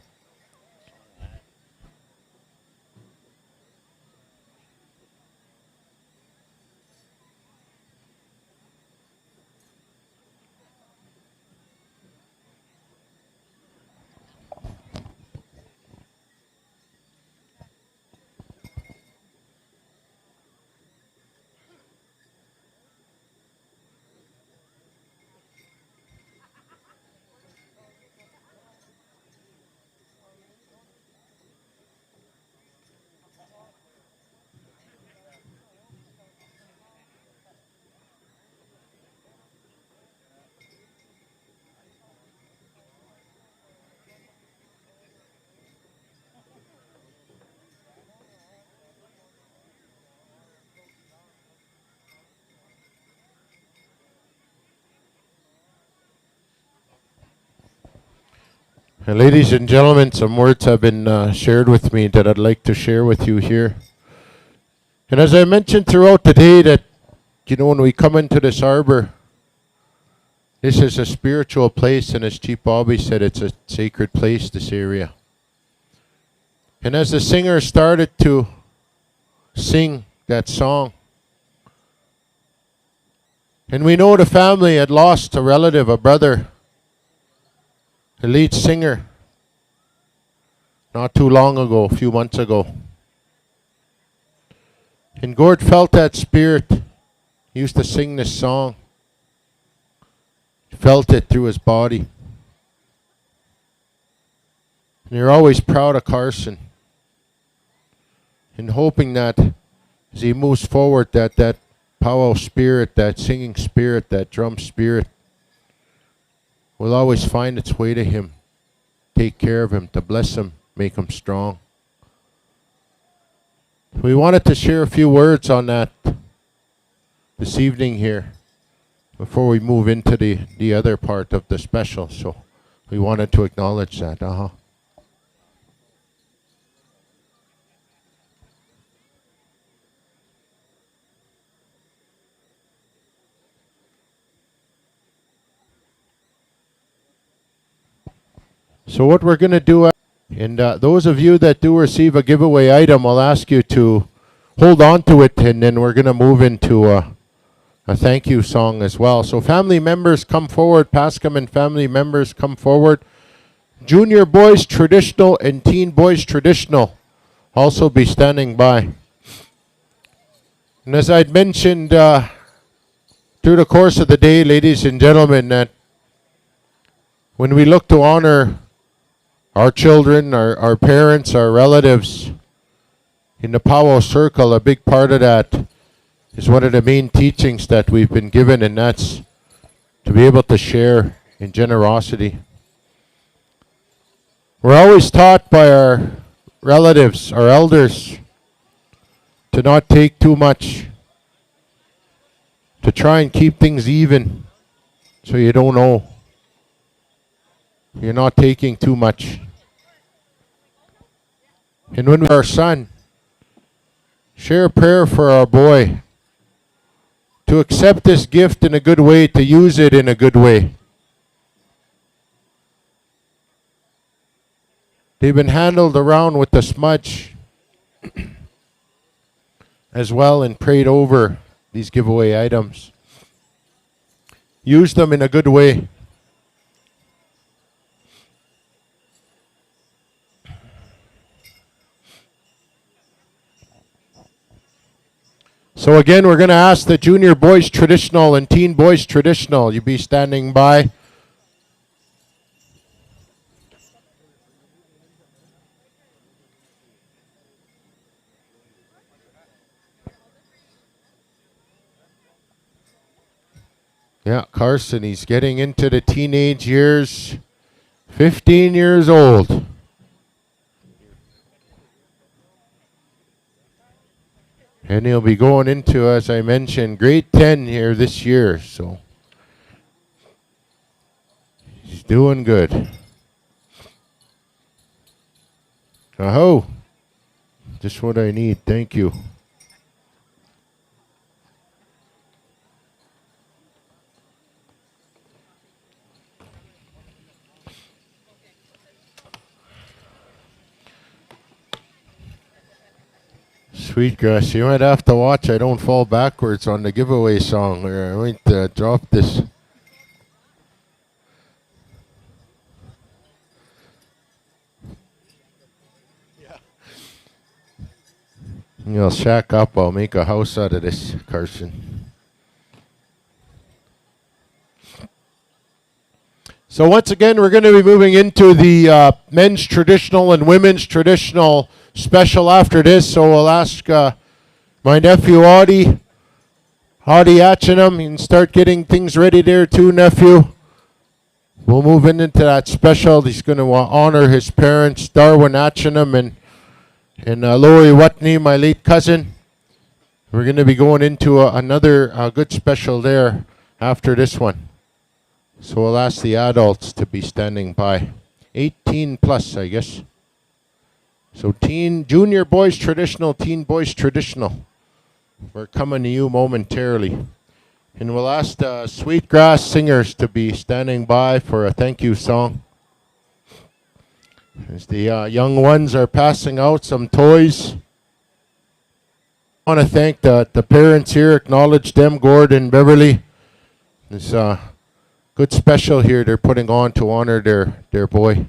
And ladies and gentlemen, some words have been shared with me that I'd like to share with you here. And as I mentioned throughout the day, that, you know, when we come into this harbor, this is a spiritual place, and as Chief Bobby said, it's a sacred place, this area. And as the singer started to sing that song, and we know the family had lost a relative, a brother, the lead singer, not too long ago, a few months ago. And Gord felt that spirit. He used to sing this song. He felt it through his body. And you're always proud of Carson. And hoping that as he moves forward, that powwow spirit, that singing spirit, that drum spirit, will always find its way to him take care of him, to bless him, make him strong. We wanted to share a few words on that this evening here before we move into the other part of the special. So we wanted to acknowledge that. So what we're going to do, and those of you that do receive a giveaway item, I'll ask you to hold on to it, and then we're going to move into a thank you song as well. So family members come forward, Pasaman family members come forward. Junior boys traditional and teen boys traditional also be standing by. And as I'd mentioned through the course of the day, ladies and gentlemen, that when we look to honor our children, our parents, our relatives, in the Powwow Circle, a big part of that is one of the main teachings that we've been given, and that's to be able to share in generosity. We're always taught by our relatives, our elders, to not take too much, to try and keep things even so you don't know. You're not taking too much. And when our son, share a prayer for our boy to accept this gift in a good way, to use it in a good way. They've been handled around with the smudge as well and prayed over these giveaway items. Use them in a good way. So again, we're going to ask the junior boys traditional and teen boys traditional, you be standing by. Yeah, Carson, he's getting into the teenage years, 15 years old. And he'll be going into, as I mentioned, grade 10 here this year. So he's doing good. Oh, just what I need. Thank you. Sweetgrass, you might have to watch I don't fall backwards on the giveaway song, or I might drop this. You'll shack up, I'll make a house out of this, Carson. So once again, we're going to be moving into the men's traditional and women's traditional special after this. So I'll ask my nephew Audie Achinam, you can start getting things ready there too, nephew. We'll move into that special. He's going to honor his parents, Darwin Achinam and Lori Watney, my late cousin. We're going to be going into another good special there after this one. So we'll ask the adults to be standing by. 18 plus, I guess. So junior boys traditional, teen boys traditional. We're coming to you momentarily. And we'll ask the Sweetgrass singers to be standing by for a thank you song. As the young ones are passing out some toys. I want to thank the parents here, acknowledge them, Gordon, Beverly. It's a good special here they're putting on to honor their boy.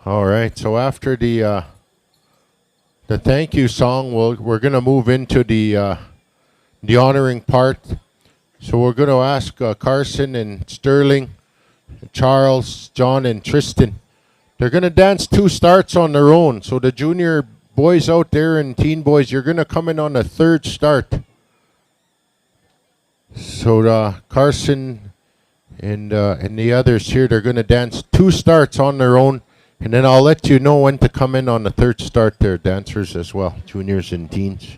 All right. So after the thank you song, we're gonna move into the honoring part. So we're gonna ask Carson and Sterling, Charles, John, and Tristan. They're gonna dance 2 starts on their own. So the junior boys out there and teen boys, you're gonna come in on the 3rd start. So Carson and the others here, they're gonna dance 2 starts on their own, and then I'll let you know when to come in on the 3rd start. There, dancers as well, juniors and teens.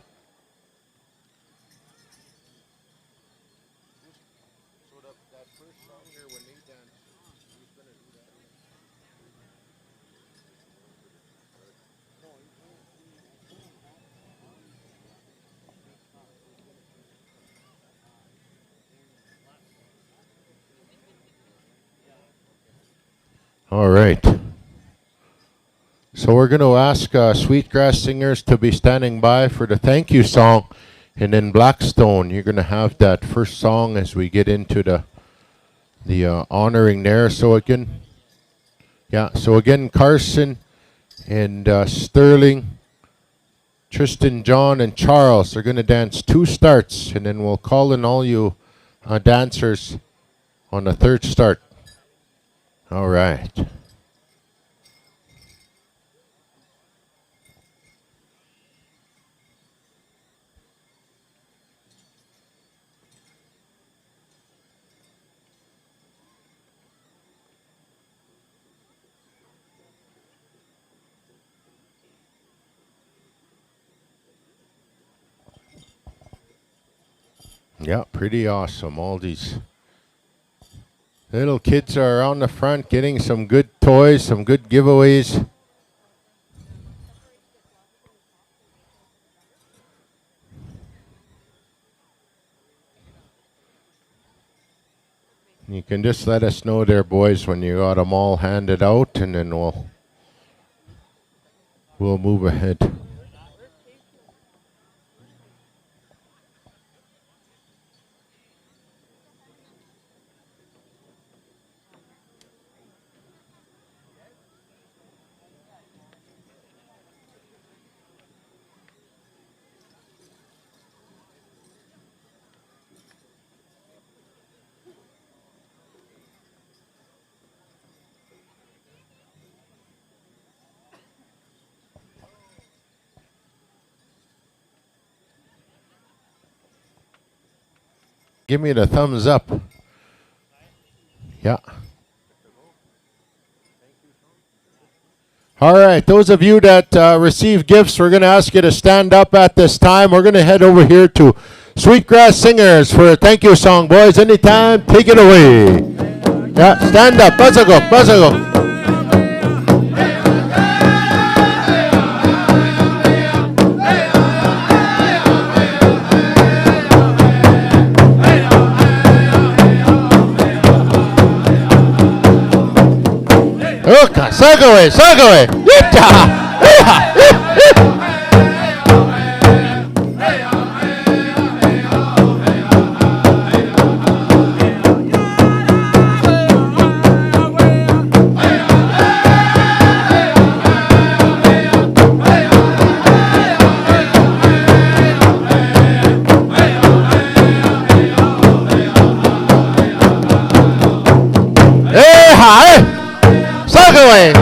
All right. So we're going to ask Sweetgrass singers to be standing by for the thank you song. And then Blackstone, you're going to have that first song as we get into the honoring there. So again, Carson and Sterling, Tristan, John, and Charles are going to dance 2 starts. And then we'll call in all you dancers on the 3rd start. All right. Yeah, pretty awesome. All these little kids are on the front getting some good toys, some good giveaways. You can just let us know there, boys, when you got them all handed out, and then we'll move ahead. Give me the thumbs up. Yeah. All right, those of you that receive gifts, we're going to ask you to stand up at this time. We're going to head over here to Sweetgrass Singers for a thank you song. Boys, anytime, take it away. Yeah, stand up. Basago, basago. Okay, Sagaway, Sagaway. Hey, hi. Sagaway.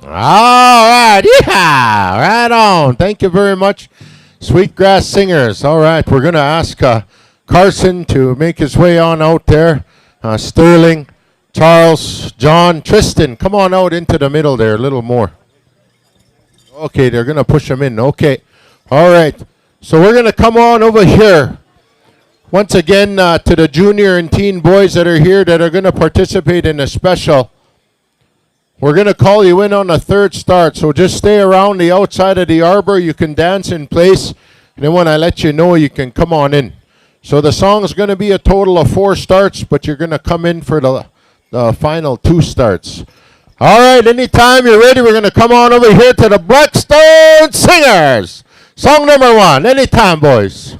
All right, yeah, right on. Thank you very much, Sweetgrass Singers. All right, we're going to ask Carson to make his way on out there. Sterling, Charles, John, Tristan, come on out into the middle there a little more. Okay, they're going to push him in. Okay, all right. So we're going to come on over here. Once again, to the junior and teen boys that are here that are going to participate in a special. We're going to call you in on the 3rd start, so just stay around the outside of the arbor. You can dance in place, and then when I let you know, you can come on in. So the song is going to be a total of 4 starts, but you're going to come in for the final 2 starts. All right, anytime you're ready, we're going to come on over here to the Blackstone Singers. Song number 1, anytime, boys.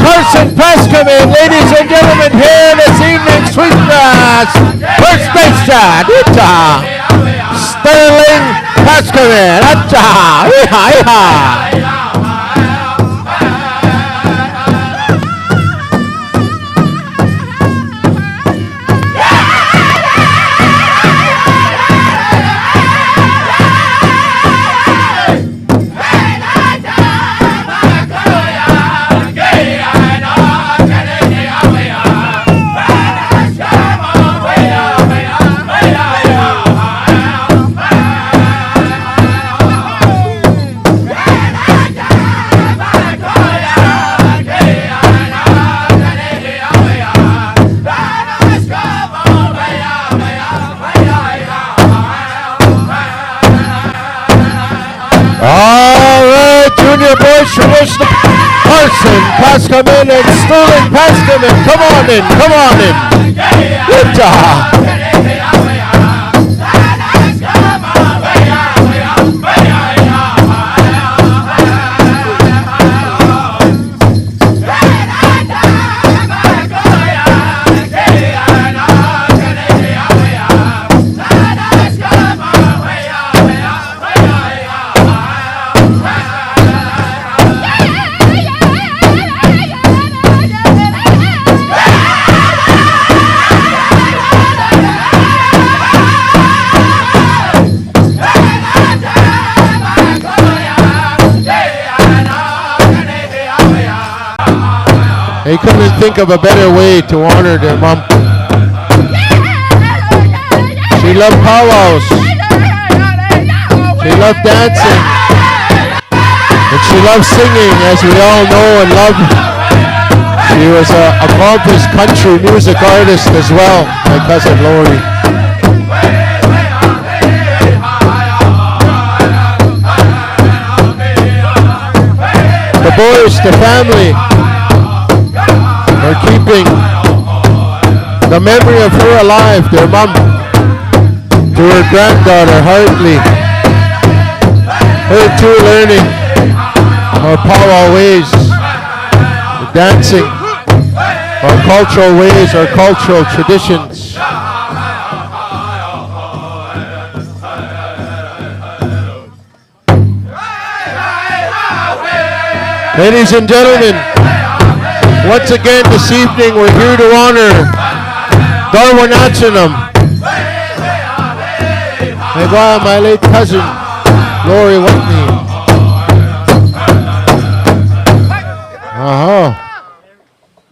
Carson Pasaman, ladies and gentlemen, here this evening, Sweetgrass, first base shot, Sterling Pasaman, All right, junior boys from Michigan. Carson Pasaman and Sterling Pasaman. Come on in, come on in. They couldn't think of a better way to honor their mom. She loved powwows. She loved dancing. And she loved singing, as we all know and love. She was an accomplished country music artist as well, my cousin Lori. The boys, the family, are keeping the memory of her alive, their mom, to her granddaughter, Hartley. Her too learning our powwow ways, the dancing, our cultural ways, our cultural traditions. Ladies and gentlemen, once again this evening we're here to honor Darwin Atchingham. My late cousin, Lori Watney.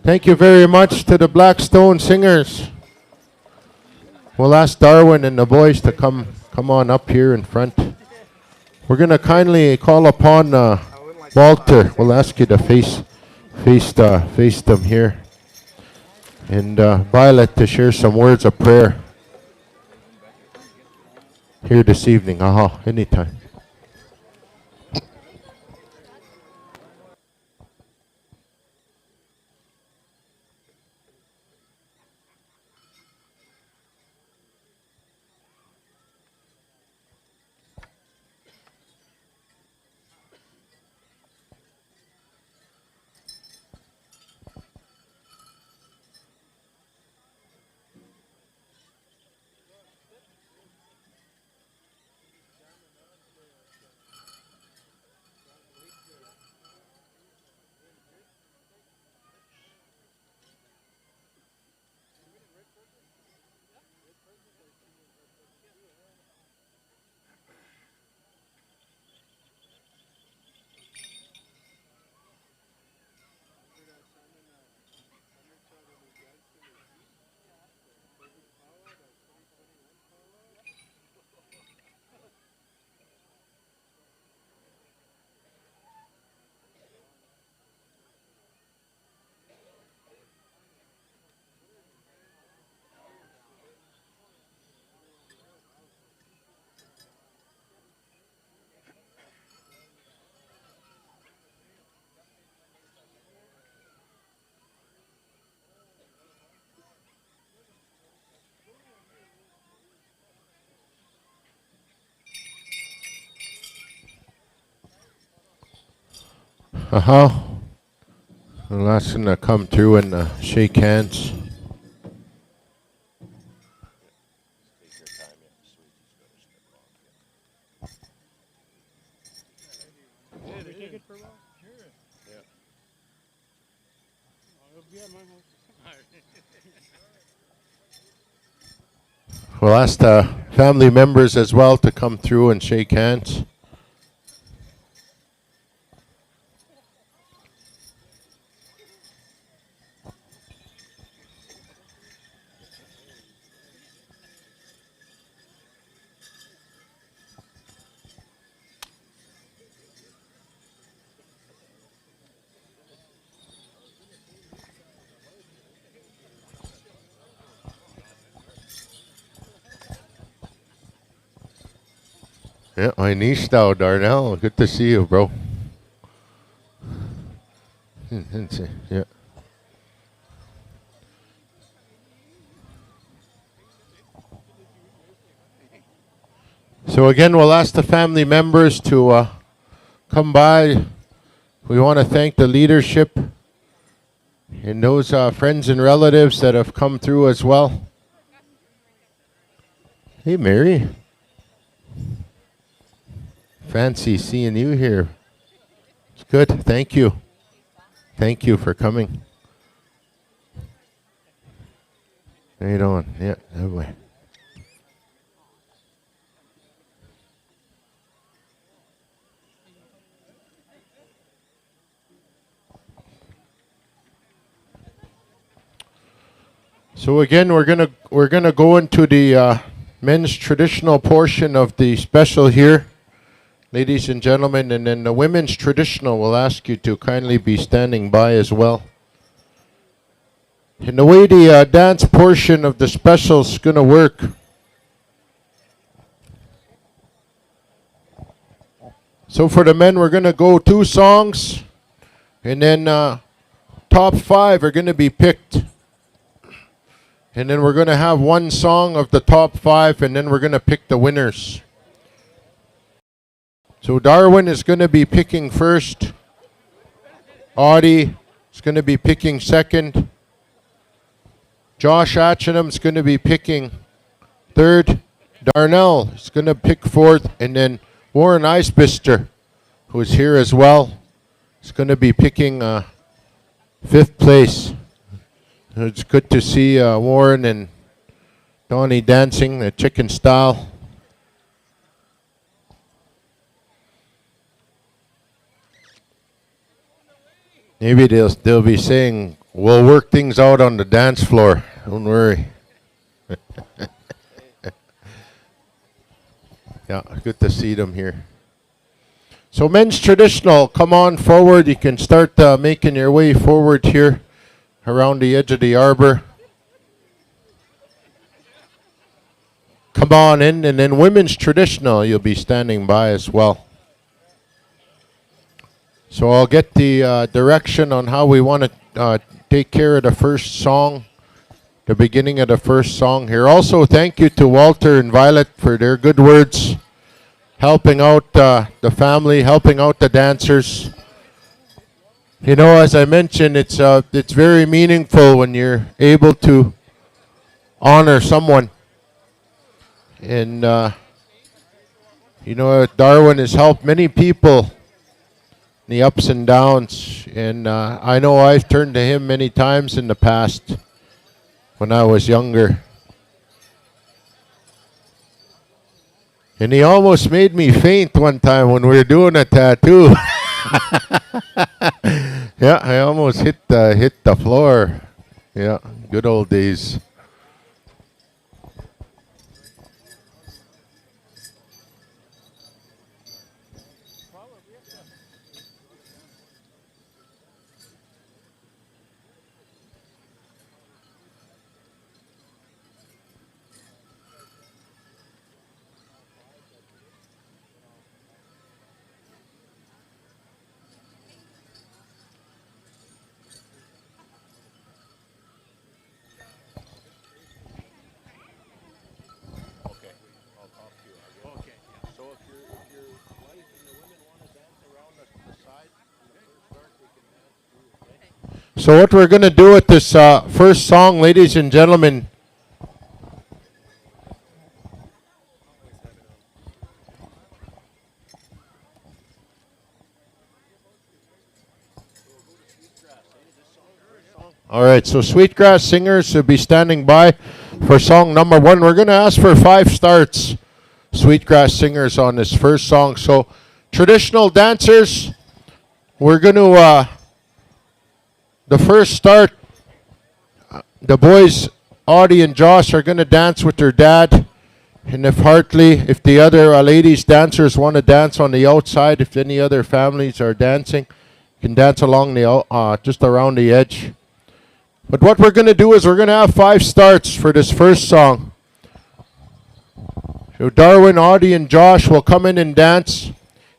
Thank you very much to the Blackstone Singers. We'll ask Darwin and the boys to come on up here in front. We're going to kindly call upon Walter. We'll ask you to face them here. And Violet to share some words of prayer here this evening. Anytime. I'll ask them to come through and shake hands. We'll ask the family members as well to come through and shake hands. Yeah, my niece now, Darnell. Good to see you, bro. Yeah. So again, we'll ask the family members to come by. We want to thank the leadership and those friends and relatives that have come through as well. Hey, Mary. Fancy seeing you here. It's good. Thank you. Thank you for coming. How you doing? Yeah, that way. So again, we're gonna go into the men's traditional portion of the special here, ladies and gentlemen, and then the women's traditional. We'll ask you to kindly be standing by as well. And the way the dance portion of the special is gonna work. So for the men, we're gonna go 2 songs, and then top 5 are gonna be picked. And then we're going to have 1 song of the top 5, and then we're going to pick the winners. So Darwin is going to be picking first. Audie is going to be picking second. Josh Atchinham is going to be picking third. Darnell is going to pick fourth. And then Warren Eisbister, who is here as well, is going to be picking 5th place. It's good to see Warren and Donnie dancing the chicken style. Maybe they'll be saying, we'll work things out on the dance floor. Don't worry. Yeah, good to see them here. So men's traditional, come on forward. You can start making your way forward here around the edge of the arbor. Come on in, and then women's traditional, you'll be standing by as well. So I'll get the direction on how we want to take care of the first song, the beginning of the first song here. Also, thank you to Walter and Violet for their good words, helping out the family, helping out the dancers. You know, as I mentioned, it's very meaningful when you're able to honor someone. And, you know, Darwin has helped many people in the ups and downs. And I know I've turned to him many times in the past when I was younger. And he almost made me faint one time when we were doing a tattoo. Yeah, I almost hit the floor. Yeah, good old days. So what we're going to do with this first song, ladies and gentlemen, all right, so Sweetgrass Singers will be standing by for song number 1. We're going to ask for 5 starts, Sweetgrass Singers, on this first song. So traditional dancers, we're going to, the first start, the boys, Audie and Josh, are going to dance with their dad. And if the other ladies dancers want to dance on the outside, if any other families are dancing, you can dance along the just around the edge. But what we're going to do is we're going to have 5 starts for this first song. So Darwin, Audie, and Josh will come in and dance.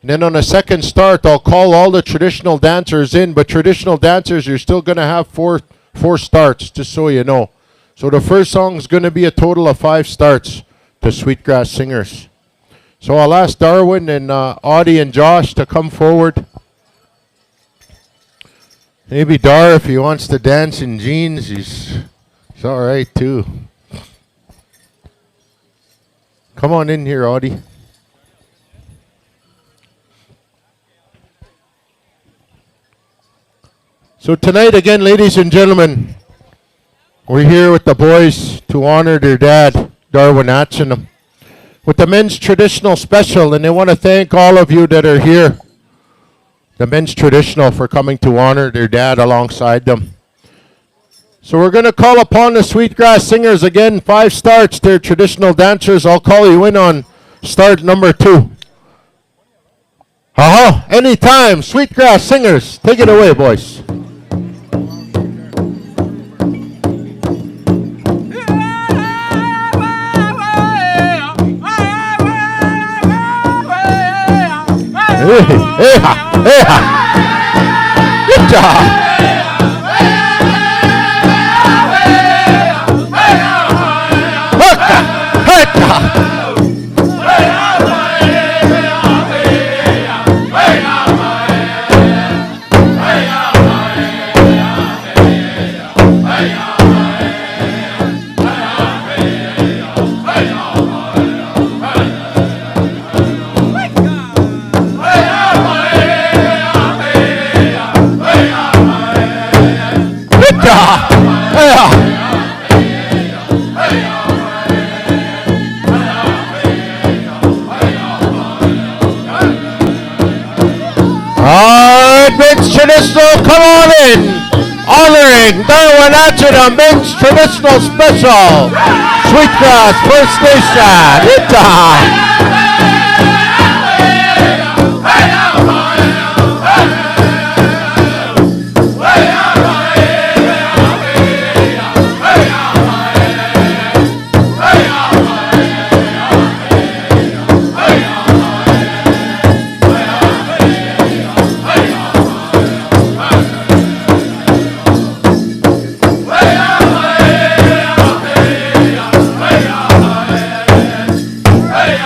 And then on the second start, I'll call all the traditional dancers in. But traditional dancers, you're still going to have four starts, just so you know. So the first song is going to be a total of 5 starts to Sweetgrass Singers. So I'll ask Darwin and Audie and Josh to come forward. Maybe Dar, if he wants to dance in jeans, he's all right too. Come on in here, Audie. So tonight again, ladies and gentlemen, we're here with the boys to honor their dad, Darwin Atchingham, with the men's traditional special, and they want to thank all of you that are here, the men's traditional, for coming to honor their dad alongside them. So we're going to call upon the Sweetgrass Singers again, 5 starts. They're traditional dancers. I'll call you in on start number 2. Anytime, Sweetgrass Singers. Take it away, boys. Good job. Traditional, come on in, honoring Darwin Atchingham, men's traditional special, Sweetgrass First Nation. Hey,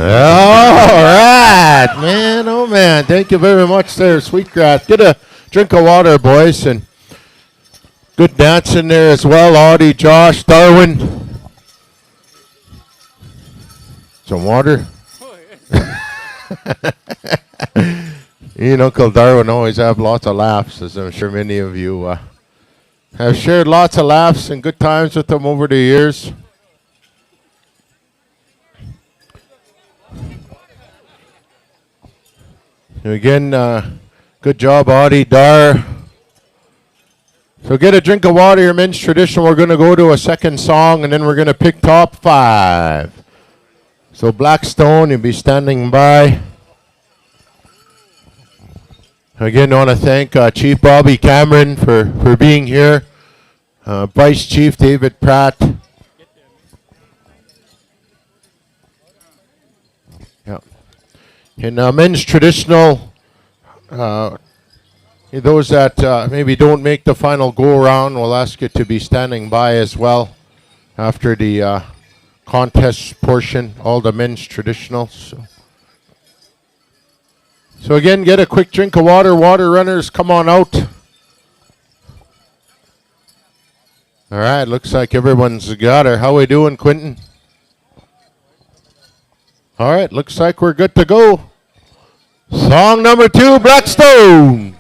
All right, man. Oh, man. Thank you very much there, Sweetgrass. Get a drink of water, boys. And good dancing there as well. Audie, Josh, Darwin. Some water. You and Uncle Darwin always have lots of laughs, as I'm sure many of you have shared lots of laughs and good times with them over the years. And again, good job, Audie, Dar. So get a drink of water, your men's tradition. We're going to go to a second song, and then we're going to pick top 5. So Blackstone, you'll be standing by. Again, I want to thank Chief Bobby Cameron for being here. Vice Chief David Pratt. Yeah. In men's traditional, those that maybe don't make the final go-around, we'll ask you to be standing by as well after the contest portion, all the men's traditionals. So again, get a quick drink of water. Water runners, come on out. All right, looks like everyone's got her. How we doing, Quentin? All right, looks like we're good to go. Song number 2, Blackstone.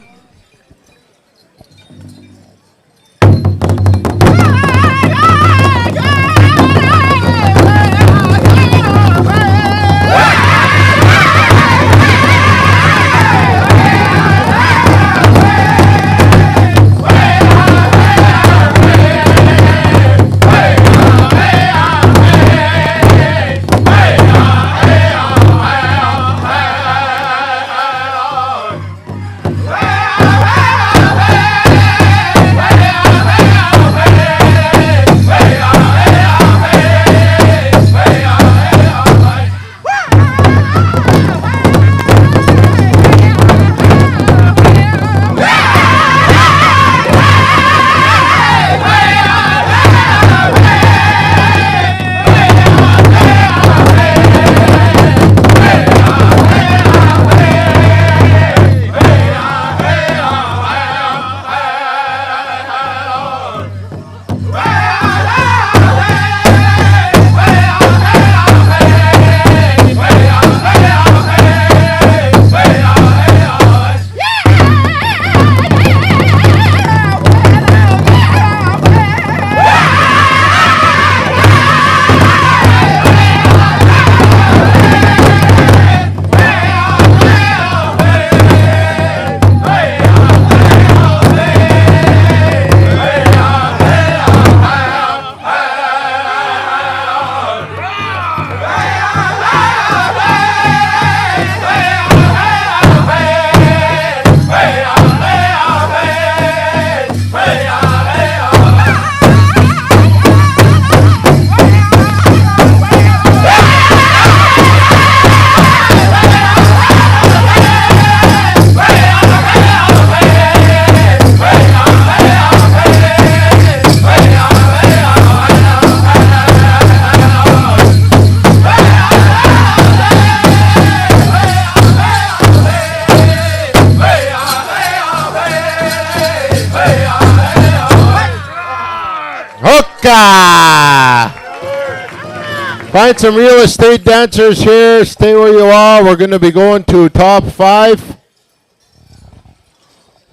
Find some real estate dancers here. Stay where you are. We're going to be going to top 5.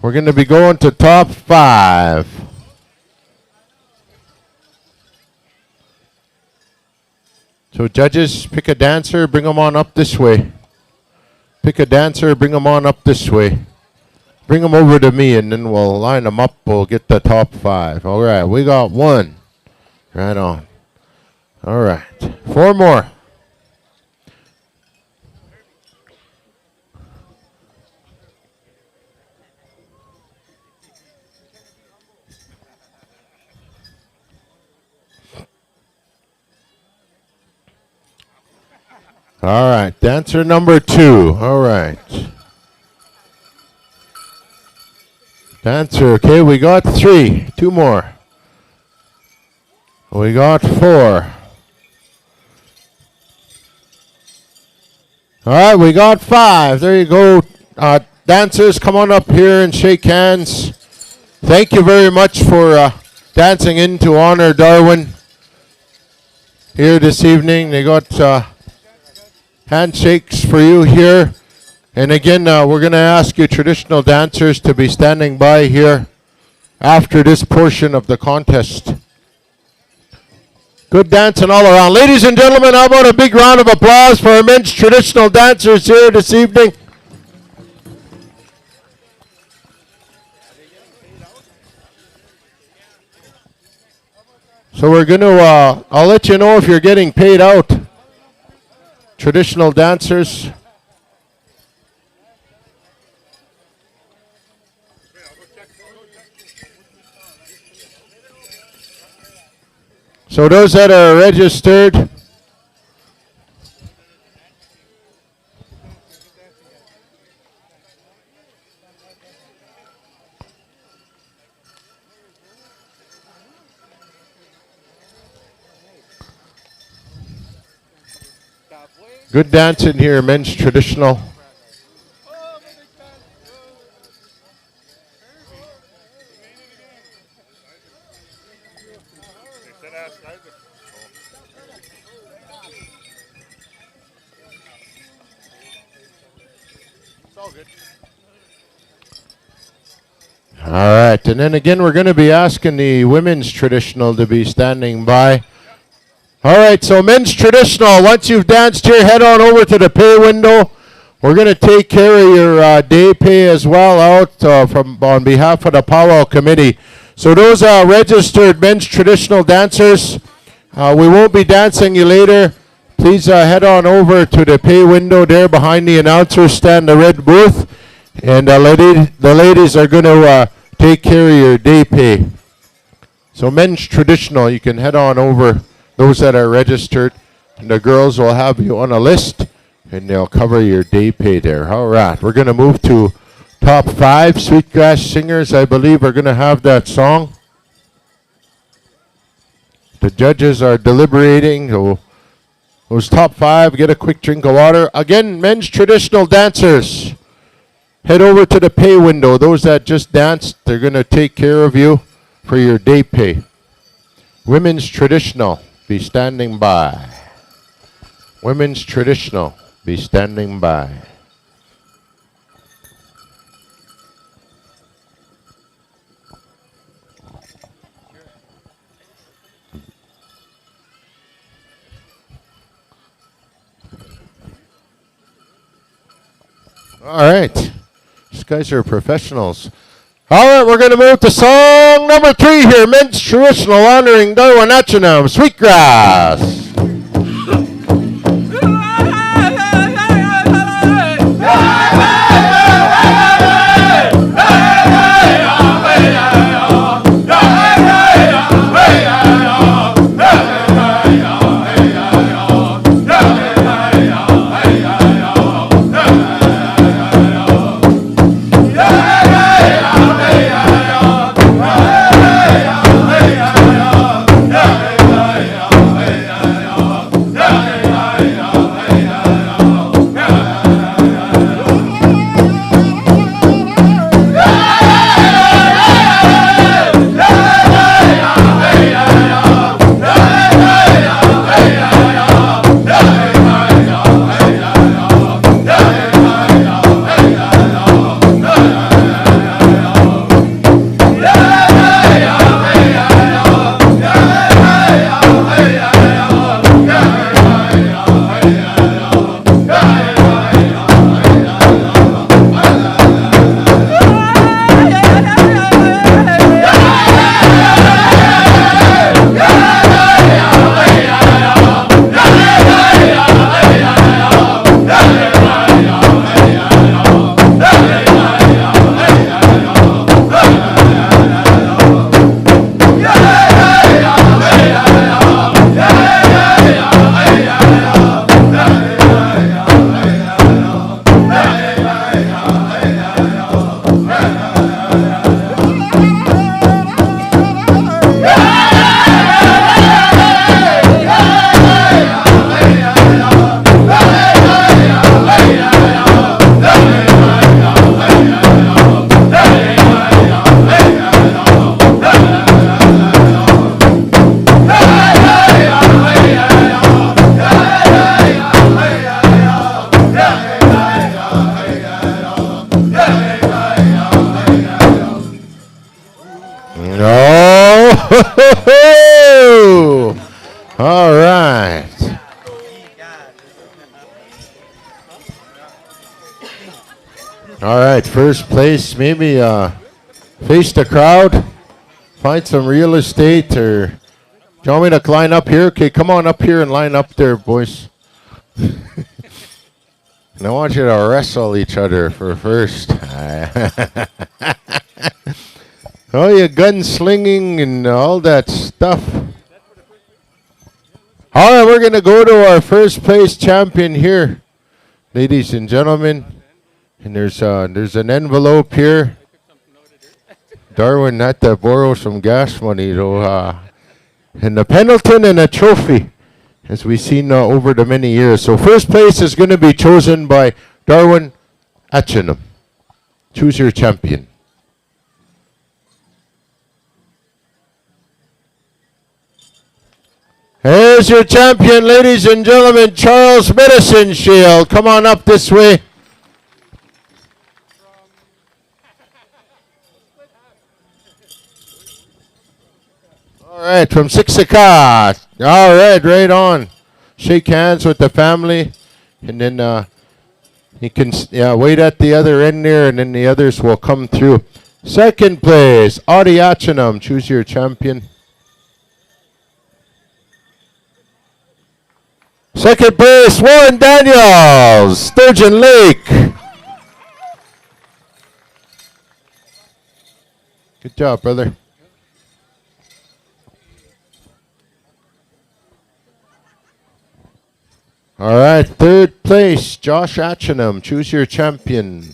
We're going to be going to top 5. So judges, pick a dancer, bring them on up this way. Pick a dancer, bring them on up this way. Bring them over to me, and then we'll line them up. We'll get the top 5. All right, we got 1. Right on. All right, 4 more. All right, dancer number 2. All right. Dancer, okay, we got 3. 2 more. We got 4. All right, we got 5. There you go. Dancers, come on up here and shake hands. Thank you very much for dancing in to honor Darwin here this evening. They got handshakes for you here. And again, we're going to ask you traditional dancers to be standing by here after this portion of the contest. Good dancing all around. Ladies and gentlemen, how about a big round of applause for our men's traditional dancers here this evening? So we're going to, I'll let you know if you're getting paid out. Traditional dancers. So those that are registered, good dancing here, men's traditional. All right, and then again, we're going to be asking the women's traditional to be standing by. All right, so men's traditional, once you've danced here, head on over to the pay window. We're going to take care of your day pay as well out on behalf of the powwow committee. So those are registered men's traditional dancers. We won't be dancing you later. Please head on over to the pay window there behind the announcer stand, the red booth. And the ladies are going to take care of your day pay. So men's traditional, you can head on over, those that are registered, and the girls will have you on a list, and they'll cover your day pay there. All right, we're going to move to top 5. Sweetgrass singers, I believe, are going to have that song. The judges are deliberating. So those top 5, get a quick drink of water. Again, men's traditional dancers. Head over to the pay window. Those that just danced, they're going to take care of you for your day pay. Women's traditional, be standing by. Women's traditional, be standing by. All right. These guys are professionals. All right, we're going to move to song number 3 here. Men's traditional honoring Darwin Achinam, Sweetgrass. right. All right, first place, maybe face the crowd, find some real estate, or do you want me to line up here? Okay, come on up here and line up there, boys. And I want you to wrestle each other for first. Oh, you gunslinging and all that stuff. All right, we're going to go to our first place champion here, ladies and gentlemen. And there's an envelope here. Darwin had to borrow some gas money, though. And the Pendleton and a trophy, as we've seen over the many years. So first place is going to be chosen by Darwin Atchinham. Choose your champion. Here's your champion, ladies and gentlemen, Charles Medicine Shield. Come on up this way. All right, from Siksika. All right, right on. Shake hands with the family, and then you can wait at the other end there, and then the others will come through. Second place, Audie Atchinham. Choose your champion. Second place, Warren Daniels, Sturgeon Lake. Good job, brother. All right, third place, Josh Atchinham. Choose your champion.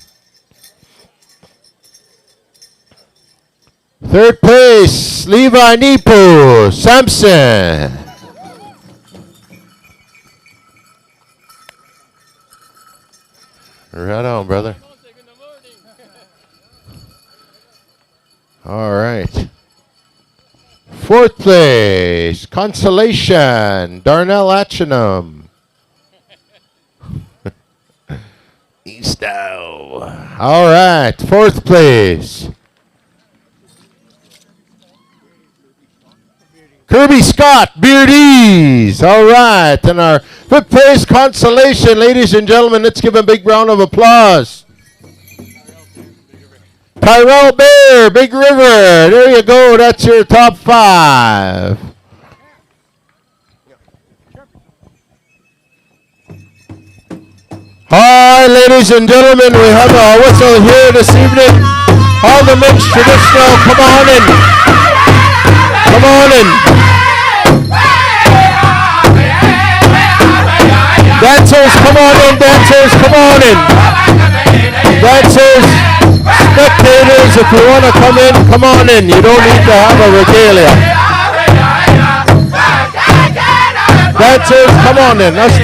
Third place, Levi Nepo, Sampson. Right on, brother. All right. Fourth place, Consolation, Darnell Atchinham. Eastow. All right, fourth place. Kirby Scott, Beardies. All right, and our fifth place consolation, ladies and gentlemen. Let's give a big round of applause. Tyrell Bear, Big River. There you go. That's your top 5. Hi, ladies and gentlemen. We have a whistle here this evening. All the men's traditional. Come on in. Come on in. Dancers, come on in. Dancers, come on in. Dancers, spectators, if you want to come in, come on in. You don't need to have a regalia. Dancers, come on in. Let's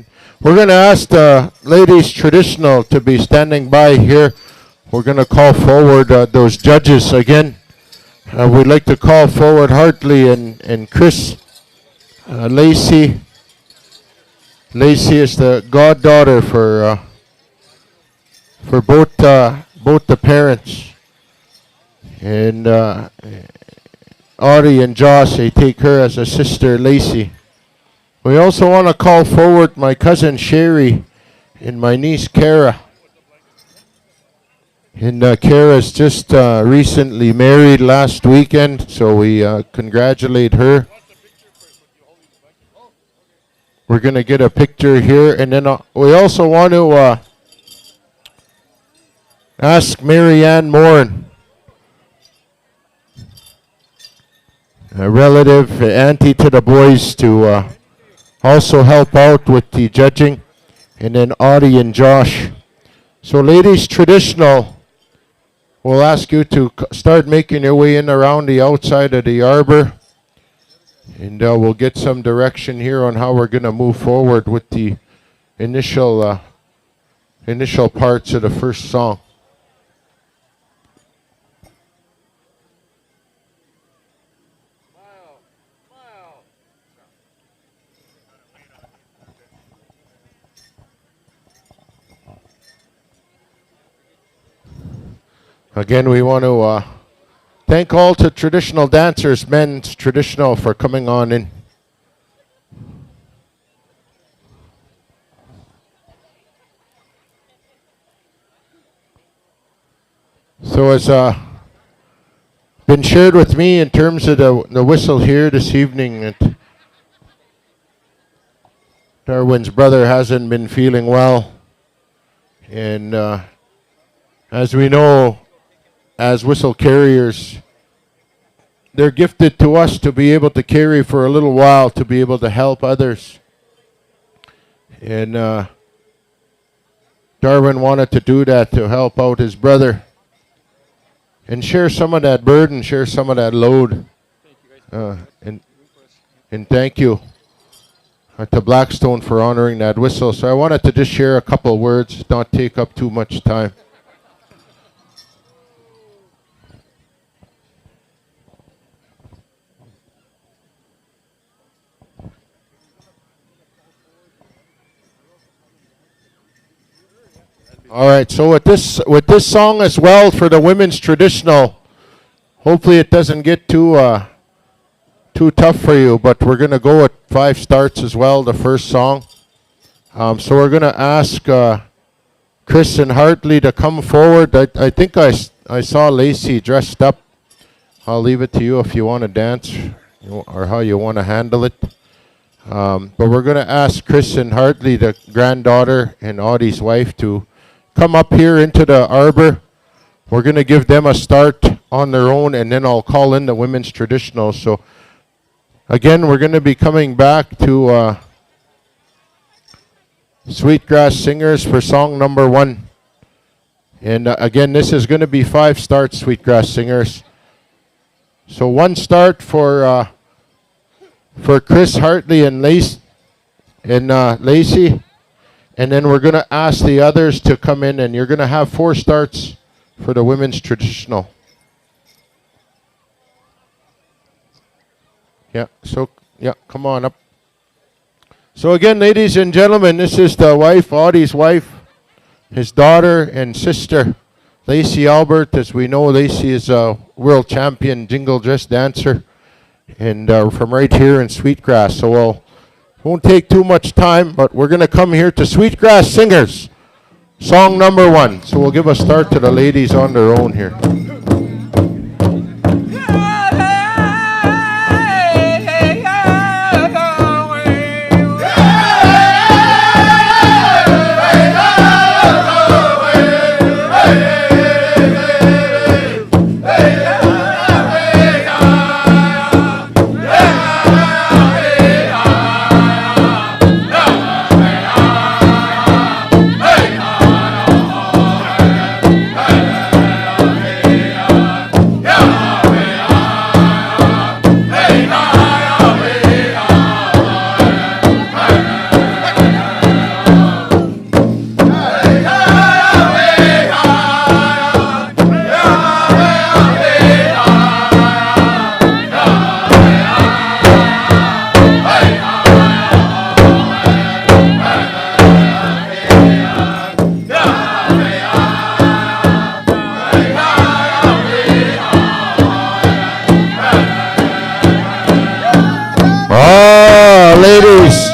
And we're going to ask the ladies traditional to be standing by here. We're going to call forward those judges again. We'd like to call forward Hartley and Chris. Lacey. Lacey is the goddaughter for both the parents. And Audie and Josh, they take her as a sister, Lacey. We also want to call forward my cousin Sherry and my niece Kara. And Kara's just recently married last weekend, so we congratulate her. We're going to get a picture here, and then we also want to ask Marianne Morin, a relative, auntie to the boys, to also help out with the judging, and then Audie and Josh. So ladies traditional, we'll ask you to start making your way in around the outside of the arbor, and we'll get some direction here on how we're going to move forward with the initial parts of the first song. Again, we want to thank all the traditional dancers, men's traditional, for coming on in. So as been shared with me in terms of the whistle here this evening, that Darwin's brother hasn't been feeling well. And as we know, as whistle carriers, they're gifted to us to be able to carry for a little while, to be able to help others. And Darwin wanted to do that, to help out his brother and share some of that burden, share some of that load. And thank you to Blackstone for honoring that whistle. So I wanted to just share a couple words, not take up too much time. All right, so with this song as well for the women's traditional, hopefully it doesn't get too tough for you, but we're going to go with 5 starts as well, the first song. So we're going to ask Chris and Hartley to come forward. I think I saw Lacey dressed up. I'll leave it to you if you want to dance or how you want to handle it. But we're going to ask Chris and Hartley, the granddaughter and Audie's wife, to come up here into the arbor. We're going to give them a start on their own, and then I'll call in the women's traditional. So again, we're going to be coming back to Sweetgrass Singers for song number 1. And again, this is going to be 5 starts, Sweetgrass Singers. So 1 start for Chris, Hartley, and Lacey. And then we're going to ask the others to come in, and you're going to have 4 starts for the women's traditional. Yeah, so, yeah, come on up. So again, ladies and gentlemen, this is the wife, Audie's wife, his daughter and sister, Lacey Albert. As we know, Lacey is a world champion jingle dress dancer, and from right here in Sweetgrass. So won't take too much time, but we're going to come here to Sweetgrass Singers, song number 1. So we'll give a start to the ladies on their own here.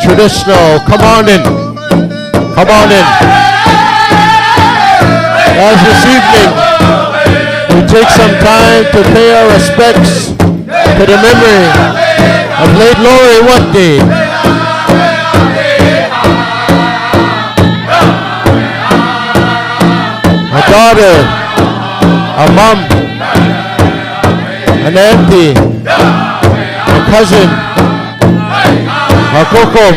traditional. Come on in. Come on in. As this evening, we take some time to pay our respects to the memory of late Lori Watney. A daughter, a mom, an auntie, a cousin, a kokom.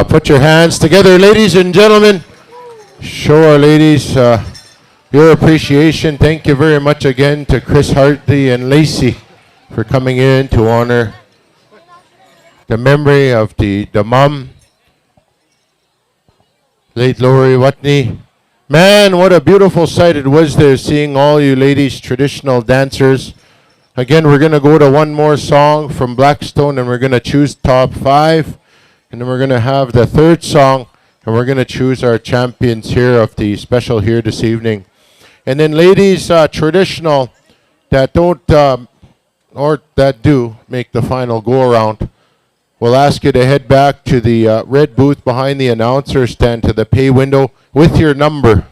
Put your hands together, ladies and gentlemen. Show our ladies your appreciation. Thank you very much again to Chris Hartley and Lacey for coming in to honor the memory of the mom, late Lori Watney. Man, what a beautiful sight it was there, seeing all you ladies, traditional dancers. Again, we're going to go to one more song from Blackstone, and we're going to choose top 5. And then we're going to have the third song, and we're going to choose our champions here of the special here this evening. And then ladies, traditional, that don't, or that do make the final go-around, we'll ask you to head back to the red booth behind the announcer stand to the pay window with your number.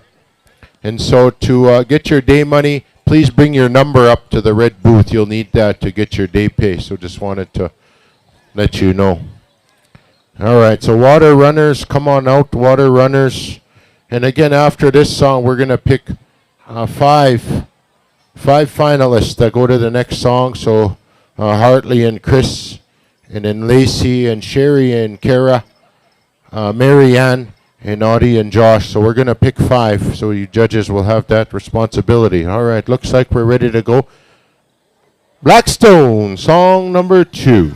And so to get your day money, please bring your number up to the red booth. You'll need that to get your day pay. So just wanted to let you know. All right, so water runners, come on out, water runners. And again, after this song, we're going to pick five finalists that go to the next song. So Hartley and Chris and then Lacey and Sherry and Kara, Marianne and Audie and Josh. So we're going to pick 5. So you judges will have that responsibility. All right, looks like we're ready to go. Blackstone, song number 2.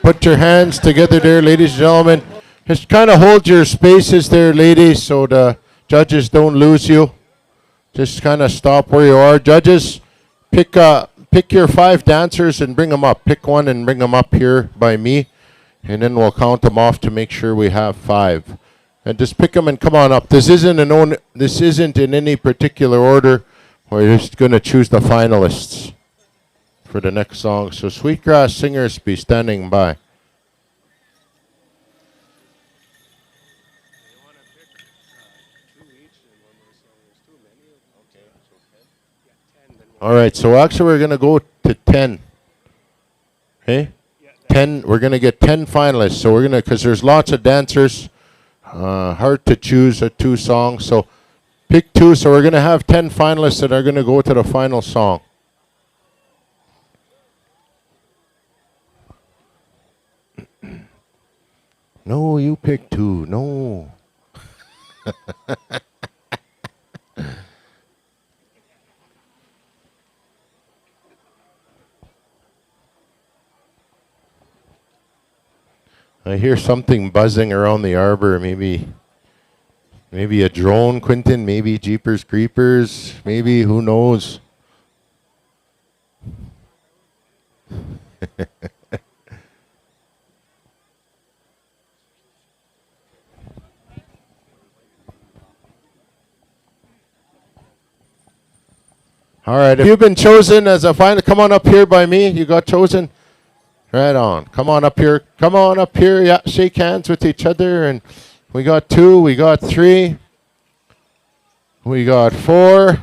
Put your hands together there, ladies and gentlemen. Just kind of hold your spaces there, ladies, so the judges don't lose you. Just kind of stop where you are. Judges, pick your 5 dancers and bring them up. Pick one and bring them up here by me, and then we'll count them off to make sure we have 5. And just pick them and come on up. This isn't in any particular order. We're just going to choose the finalists for the next song. So Sweetgrass singers, be standing by. All right, so actually we're going to go to 10. Okay? 10, we're going to get 10 finalists. So we're going to, because there's lots of dancers, hard to choose 2 songs. So pick 2. So we're going to have 10 finalists that are going to go to the final song. No, you pick 2. No. I hear something buzzing around the arbor. Maybe a drone, Quentin. Maybe Jeepers Creepers. Maybe, who knows? All right, if you've been chosen as a final, come on up here by me. You got chosen? Right on. Come on up here. Come on up here. Yeah, shake hands with each other. And we got 2, we got 3, we got 4,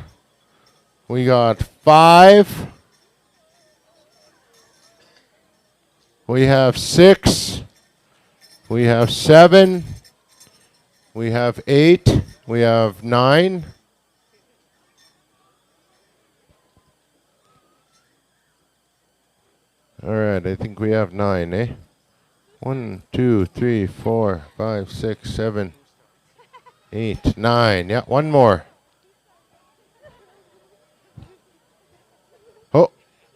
we got 5, we have 6, we have 7, we have 8, we have 9. All right, I think we have 9, eh? 1, 2, 3, 4, 5, 6, 7, 8, 9. Yeah, one more. Oh,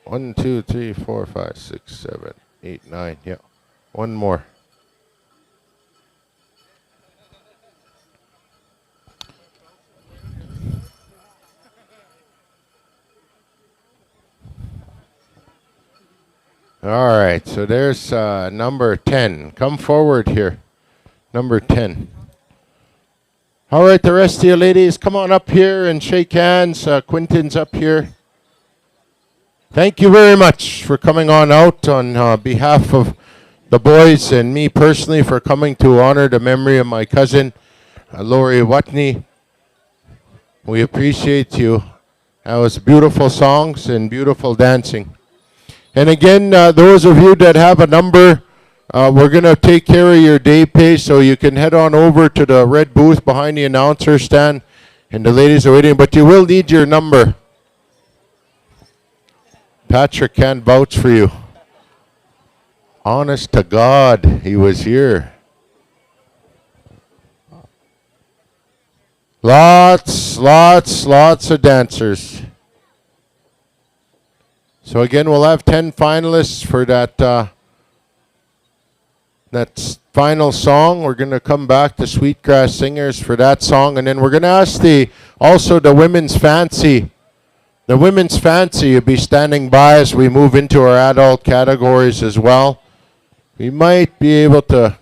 1, 2, 3, 4, 5, 6, 7, 8, 9. Yeah, one more. All right, so there's number 10. Come forward here. Number 10. All right, the rest of you ladies, come on up here and shake hands. Quinton's up here. Thank you very much for coming on out on behalf of the boys and me personally for coming to honor the memory of my cousin, Lori Watney. We appreciate you. That was beautiful songs and beautiful dancing. And again, those of you that have a number, we're going to take care of your day pay, so you can head on over to the red booth behind the announcer stand, and the ladies are waiting, but you will need your number. Patrick can vouch for you. Honest to God, he was here. Lots of dancers. So again, we'll have 10 finalists for that final song. We're going to come back to Sweetgrass Singers for that song, and then we're going to ask also the Women's Fancy. The Women's Fancy will be standing by as we move into our adult categories as well. We might be able to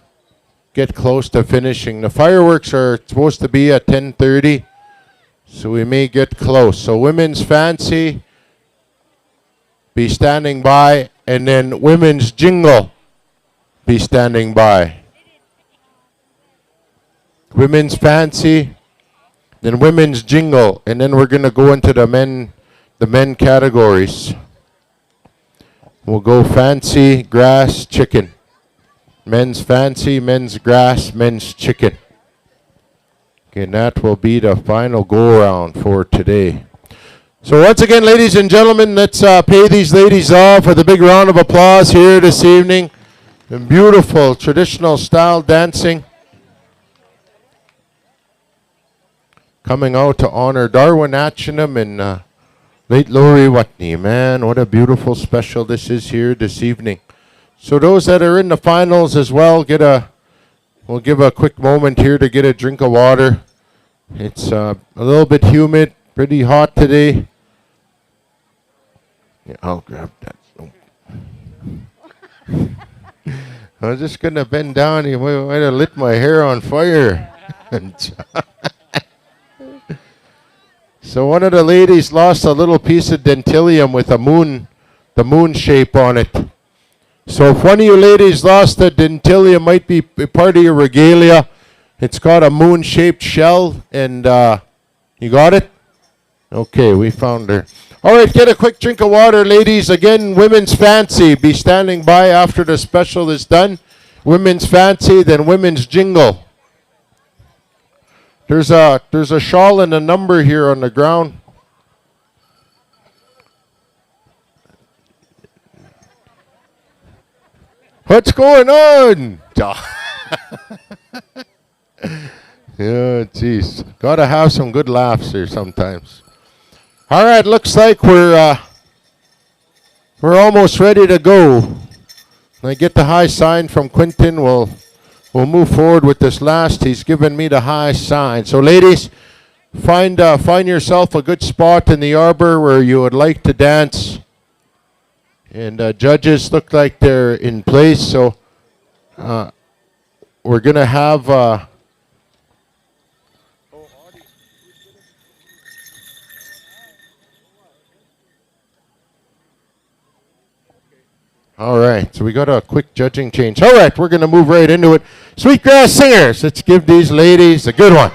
get close to finishing. The fireworks are supposed to be at 10:30, so we may get close. So Women's Fancy be standing by, and then Women's Jingle be standing by. Women's Fancy, then Women's Jingle, and then we're going to go into the men categories. We'll go Fancy, Grass, Chicken. Men's Fancy, Men's Grass, Men's Chicken. Okay, and that will be the final go-around for today. So once again, ladies and gentlemen, let's pay these ladies off with a big round of applause here this evening. And beautiful traditional style dancing. Coming out to honor Darwin Atchingham and late Lori Watney. Man, what a beautiful special this is here this evening. So those that are in the finals as well, we'll give a quick moment here to get a drink of water. It's a little bit humid, pretty hot today. Yeah, I'll grab that. I was just going to bend down. You might have lit my hair on fire. So one of the ladies lost a little piece of dentilium with the moon shape on it. So if one of you ladies lost the dentilium, might be part of your regalia. It's got a moon-shaped shell, and you got it? Okay, we found her. All right, get a quick drink of water, ladies. Again, Women's Fancy. Be standing by after the special is done. Women's Fancy, then Women's Jingle. There's a shawl and a number here on the ground. What's going on? Yeah, jeez. Gotta have some good laughs here sometimes. All right, looks like we're almost ready to go. When I get the high sign from Quinton, we'll move forward with this last. He's given me the high sign. So, ladies, find yourself a good spot in the arbor where you would like to dance. And judges look like they're in place. So, we're gonna have. All right, so we got a quick judging change. All right, we're going to move right into it. Sweetgrass Singers, let's give these ladies a good one.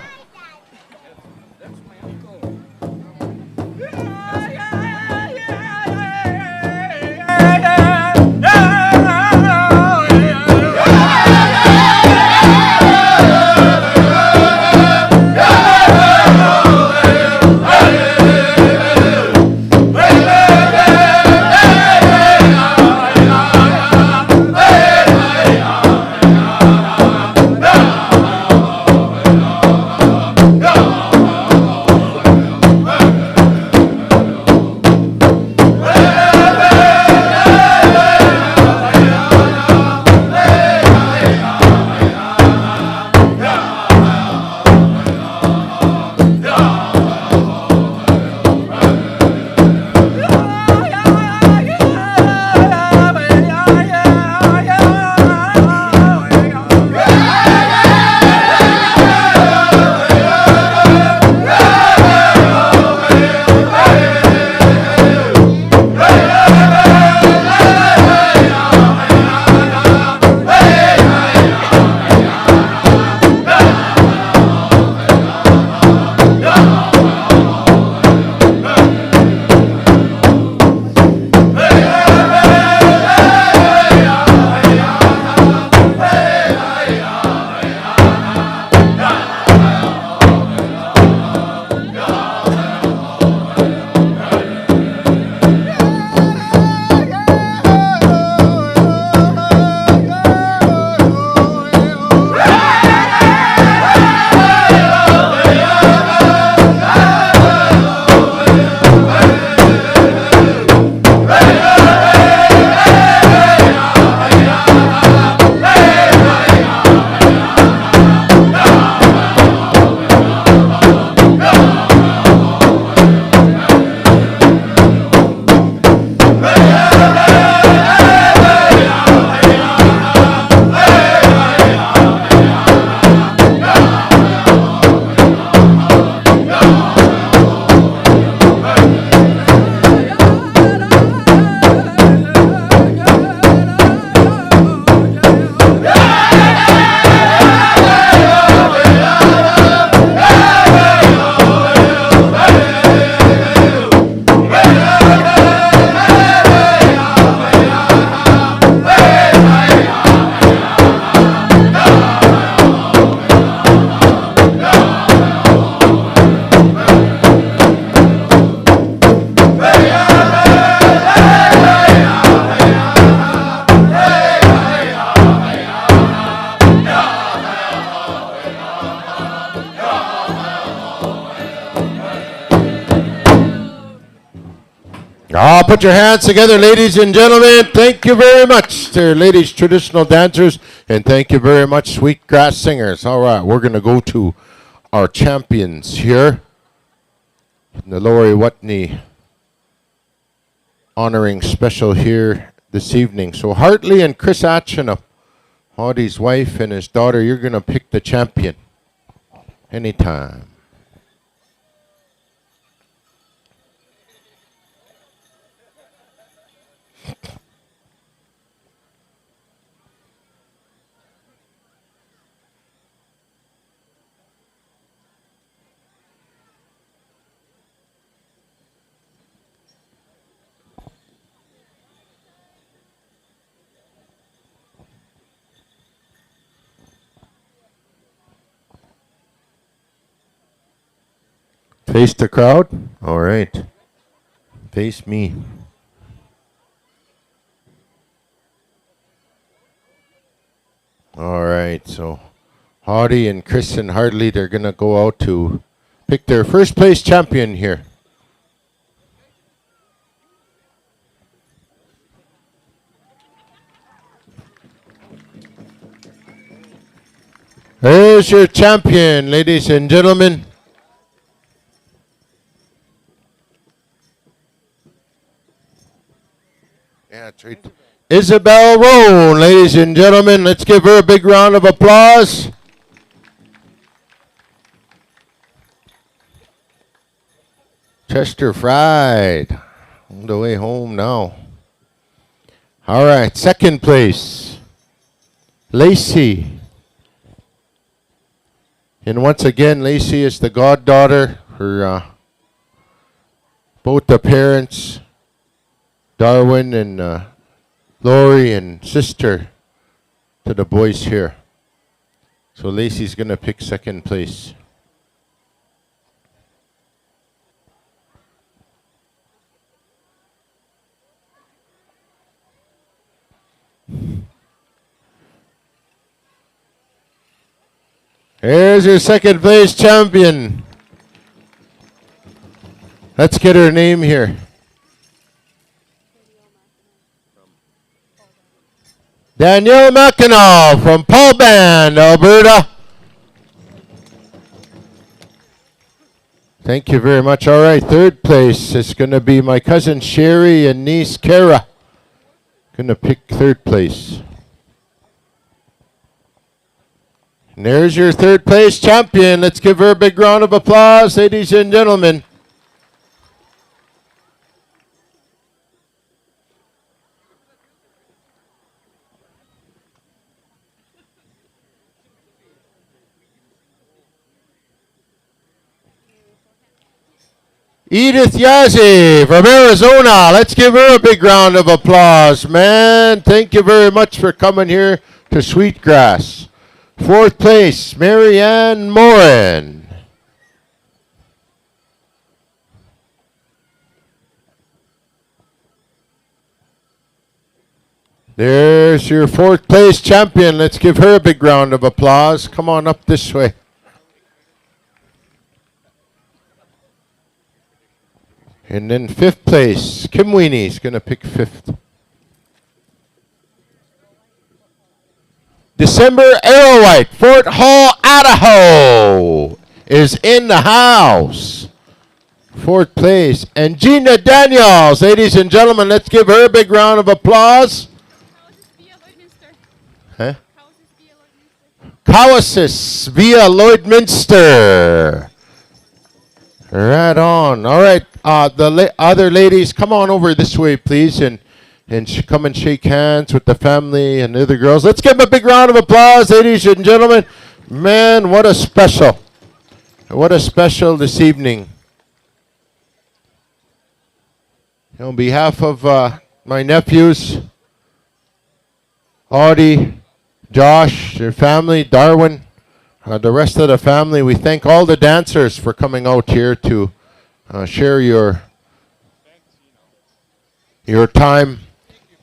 Put your hands together, ladies and gentlemen. Thank you very much to ladies traditional dancers, and thank you very much, Sweetgrass Singers. All right, we're going to go to our champions here. The Lori Watney honoring special here this evening. So Hartley and Chris Atchinop, Audie's wife and his daughter, you're going to pick the champion anytime. Face the crowd? All right. Face me. All right, so Audie and Chris and Hartley, they're going to go out to pick their first place champion here. There's your champion, ladies and gentlemen. Yeah, that's right. Isabel Roan, ladies and gentlemen. Let's give her a big round of applause. Chester Fried on the way home now. All right, second place, Lacey. And once again, Lacey is the goddaughter. Her both the parents, Darwin and Lori, and sister to the boys here. So Lacey's gonna pick second place. Here's your second place champion. Let's get her name here. Danielle Mackinac from Paul Band, Alberta. Thank you very much. All right, third place is going to be my cousin Sherry and niece Kara. Going to pick third place. And there's your third place champion. Let's give her a big round of applause, ladies and gentlemen. Edith Yazzie from Arizona. Let's give her a big round of applause, man. Thank you very much for coming here to Sweetgrass. Fourth place, Marianne Morin. There's your fourth place champion. Let's give her a big round of applause. Come on up this way. And then fifth place, Kim Weeney's going to pick fifth. December Arrowhite, Fort Hall, Idaho is in the house. Fourth place. And Gina Daniels, ladies and gentlemen, let's give her a big round of applause. Huh? Cowassis via Lloydminster. Right on. All right. The other ladies, come on over this way, please, and come and shake hands with the family and the other girls. Let's give them a big round of applause, ladies and gentlemen. Man, what a special. What a special this evening. On behalf of my nephews, Audie, Josh, their family, Darwin, the rest of the family, we thank all the dancers for coming out here to share your time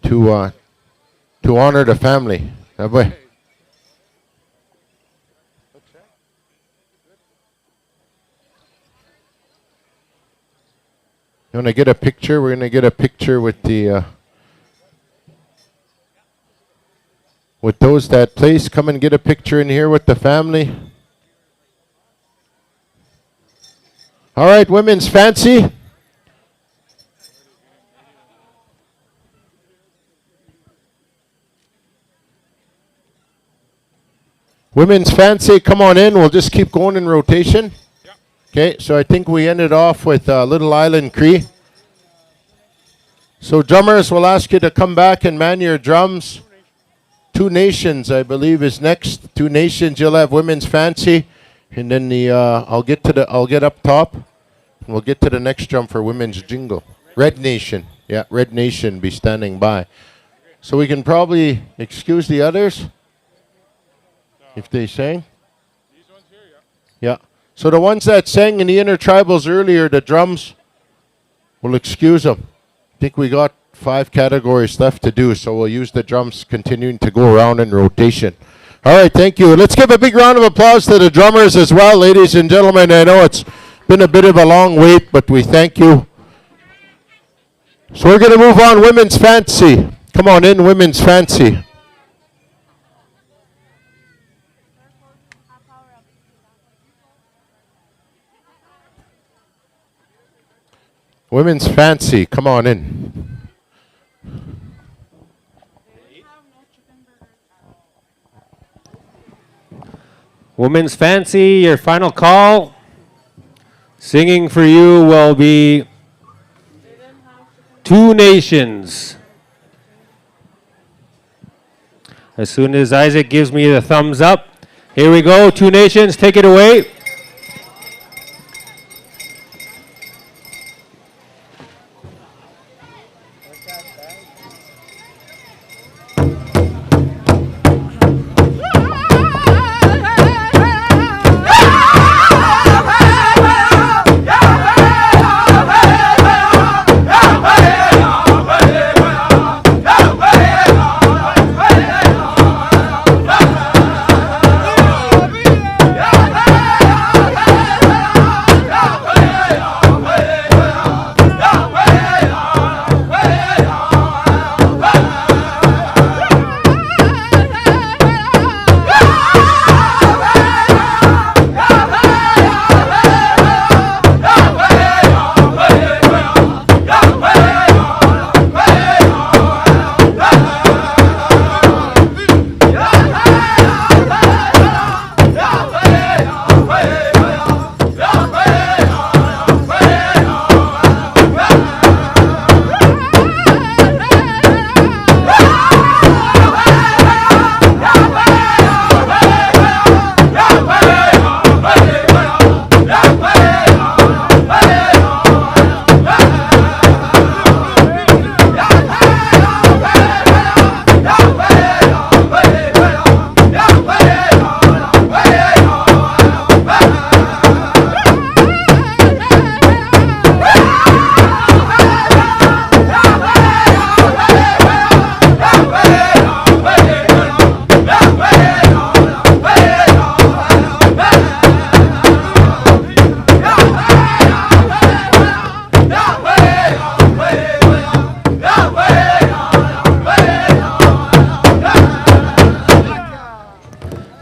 to honor the family. You want to get a picture? We're going to get a picture with the with those that place. Come and get a picture in here with the family. All right, women's fancy. Women's fancy, come on in. We'll just keep going in rotation. Okay, so I think we ended off with Little Island Cree. So drummers, we'll ask you to come back and man your drums. Two Nations, I believe, is next. Two Nations, you'll have women's fancy, and then the I'll get up top, and we'll get to the next drum for women's jingle. Red Nation, yeah, Red Nation be standing by. So we can probably excuse the others if they sang. These ones here, Yeah. So the ones that sang in the Intertribals earlier, the drums, we'll excuse them. I think we got 5 categories left to do, so we'll use the drums continuing to go around in rotation. All right, thank you. Let's give a big round of applause to the drummers as well, ladies and gentlemen. I know it's been a bit of a long wait, but we thank you. So we're going to move on. Women's fancy. Come on in, women's fancy. Women's fancy, come on in. Women's fancy, your final call. Singing for you will be Two Nations. As soon as Isaac gives me the thumbs up, here we go. Two Nations, take it away.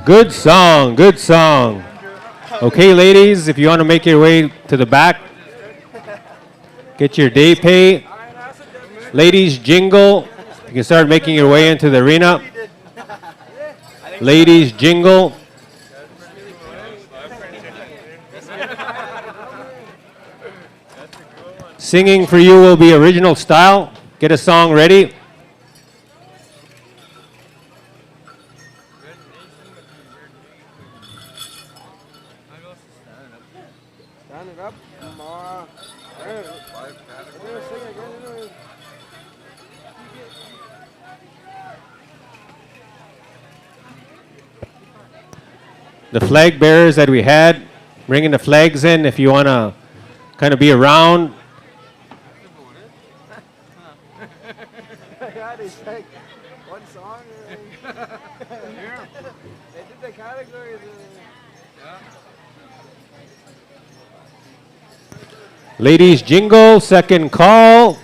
Good song, good song. Okay, ladies, if you want to make your way to the back, get your day pay. Ladies, jingle. You can start making your way into the arena. Ladies, jingle. Singing for you will be original style. Get a song ready. The flag bearers that we had, bringing the flags in if you want to kind of be around. Ladies, jingle, second call.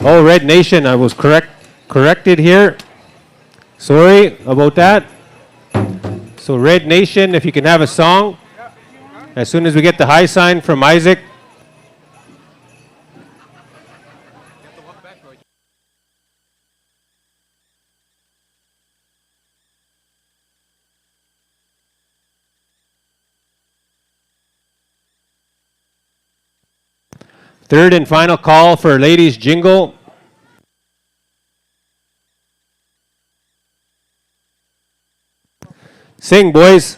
Oh, Red Nation, I was corrected here. Sorry about that. So Red Nation, if you can have a song, as soon as we get the high sign from Isaac. Third and final call for ladies jingle. Sing, boys.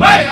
Hey!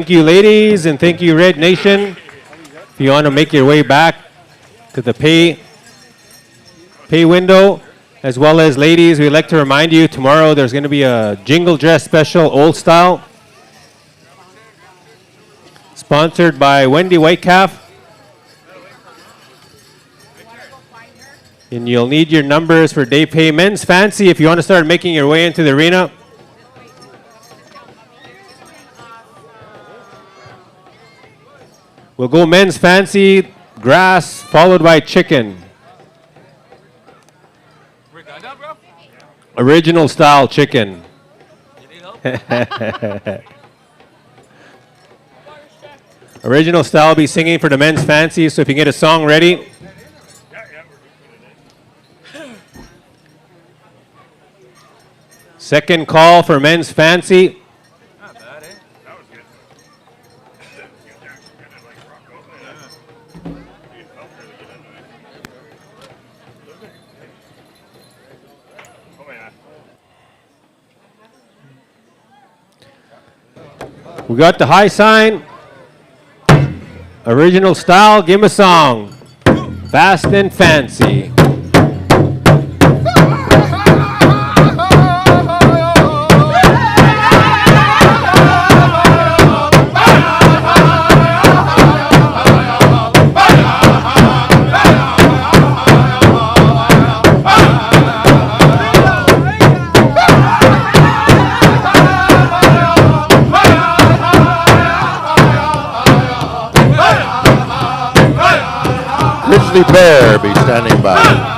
Thank you, ladies, and thank you, Red Nation. If you want to make your way back to the pay window, as well as ladies, we'd like to remind you tomorrow there's going to be a jingle dress special, old style, sponsored by Wendy Whitecalf. And you'll need your numbers for day pay. Men's Fancy, if you want to start making your way into the arena. We'll go Men's Fancy, grass, followed by chicken. Original style chicken. Original style will be singing for the Men's Fancy, so if you can get a song ready. Second call for Men's Fancy. We got the high sign. Original style, give him a song. Fast and Fancy. Grizzly Bear be standing by.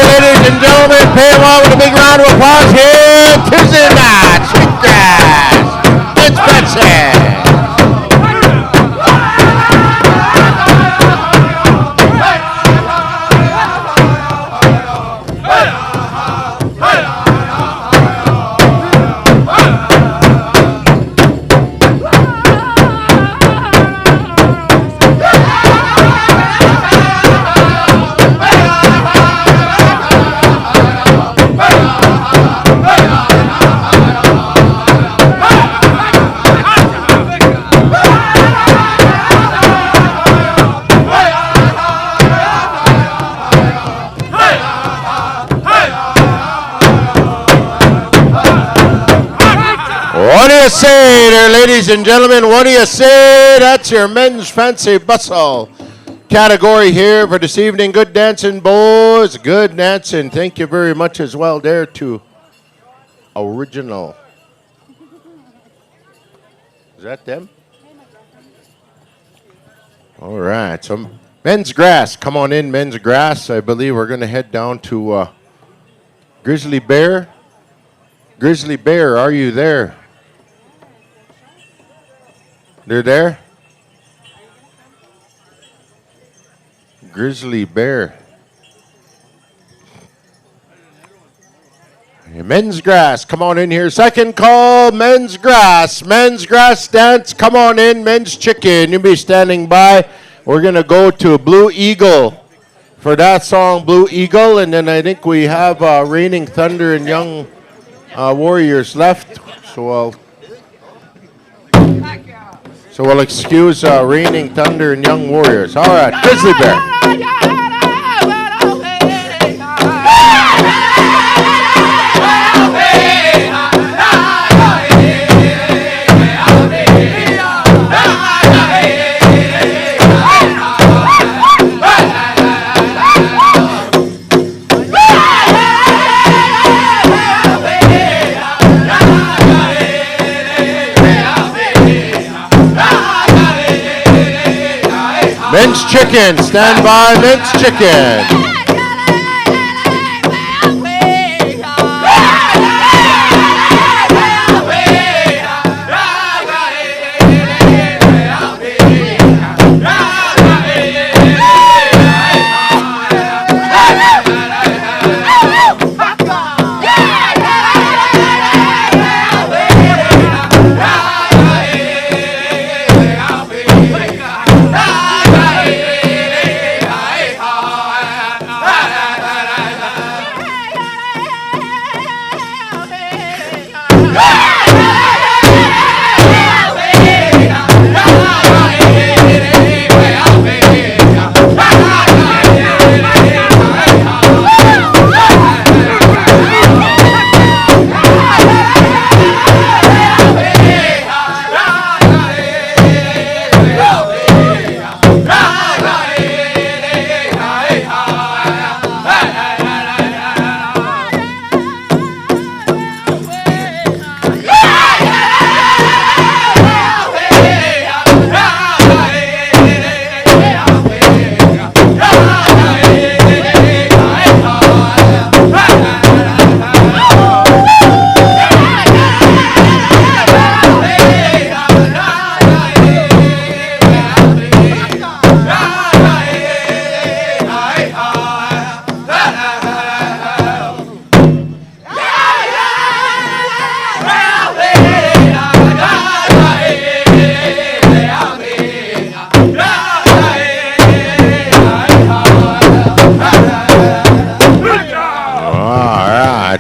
Ladies and gentlemen, pay them all with a big round of applause here. Tuesday night, Sweetgrass Midweek. What do you say there, ladies and gentlemen? What do you say? That's your Men's Fancy Bustle category here for this evening. Good dancing, boys. Good dancing. Thank you very much as well there to Original. Is that them? All right. So Men's Grass. Come on in, Men's Grass. I believe we're going to head down to Grizzly Bear. Grizzly Bear, are you there? They're there? Grizzly Bear. Men's Grass, come on in here. Second call, Men's Grass. Men's Grass dance, come on in. Men's Chicken, you'll be standing by. We're going to go to Blue Eagle for that song, Blue Eagle. And then I think we have Reigning Thunder and Young Warriors left. So we'll excuse Reigning Thunder and Young Warriors. All right, Grizzly Bear. Men's Chicken, stand by, Men's Chicken.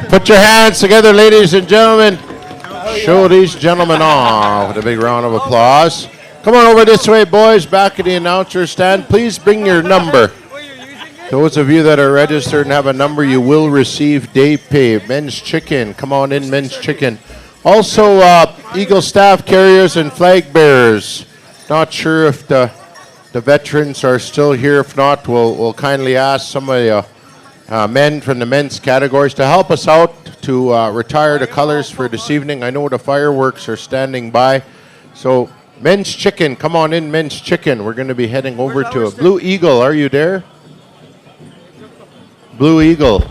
Put your hands together, ladies and gentlemen. Show these gentlemen off with a big round of applause. Come on over this way, boys, back at the announcer stand. Please bring your number. Those of you that are registered and have a number, you will receive day pay. Men's Chicken, come on in, Men's Chicken. Also, Eagle staff carriers and flag bearers. Not sure if the veterans are still here. If not, we'll kindly ask some of the men from the men's categories to help us out to retire the colors for this evening. I know the fireworks are standing by. So, Men's Chicken, come on in, Men's Chicken. We're going to be heading over to a Blue Eagle. Are you there? Blue Eagle,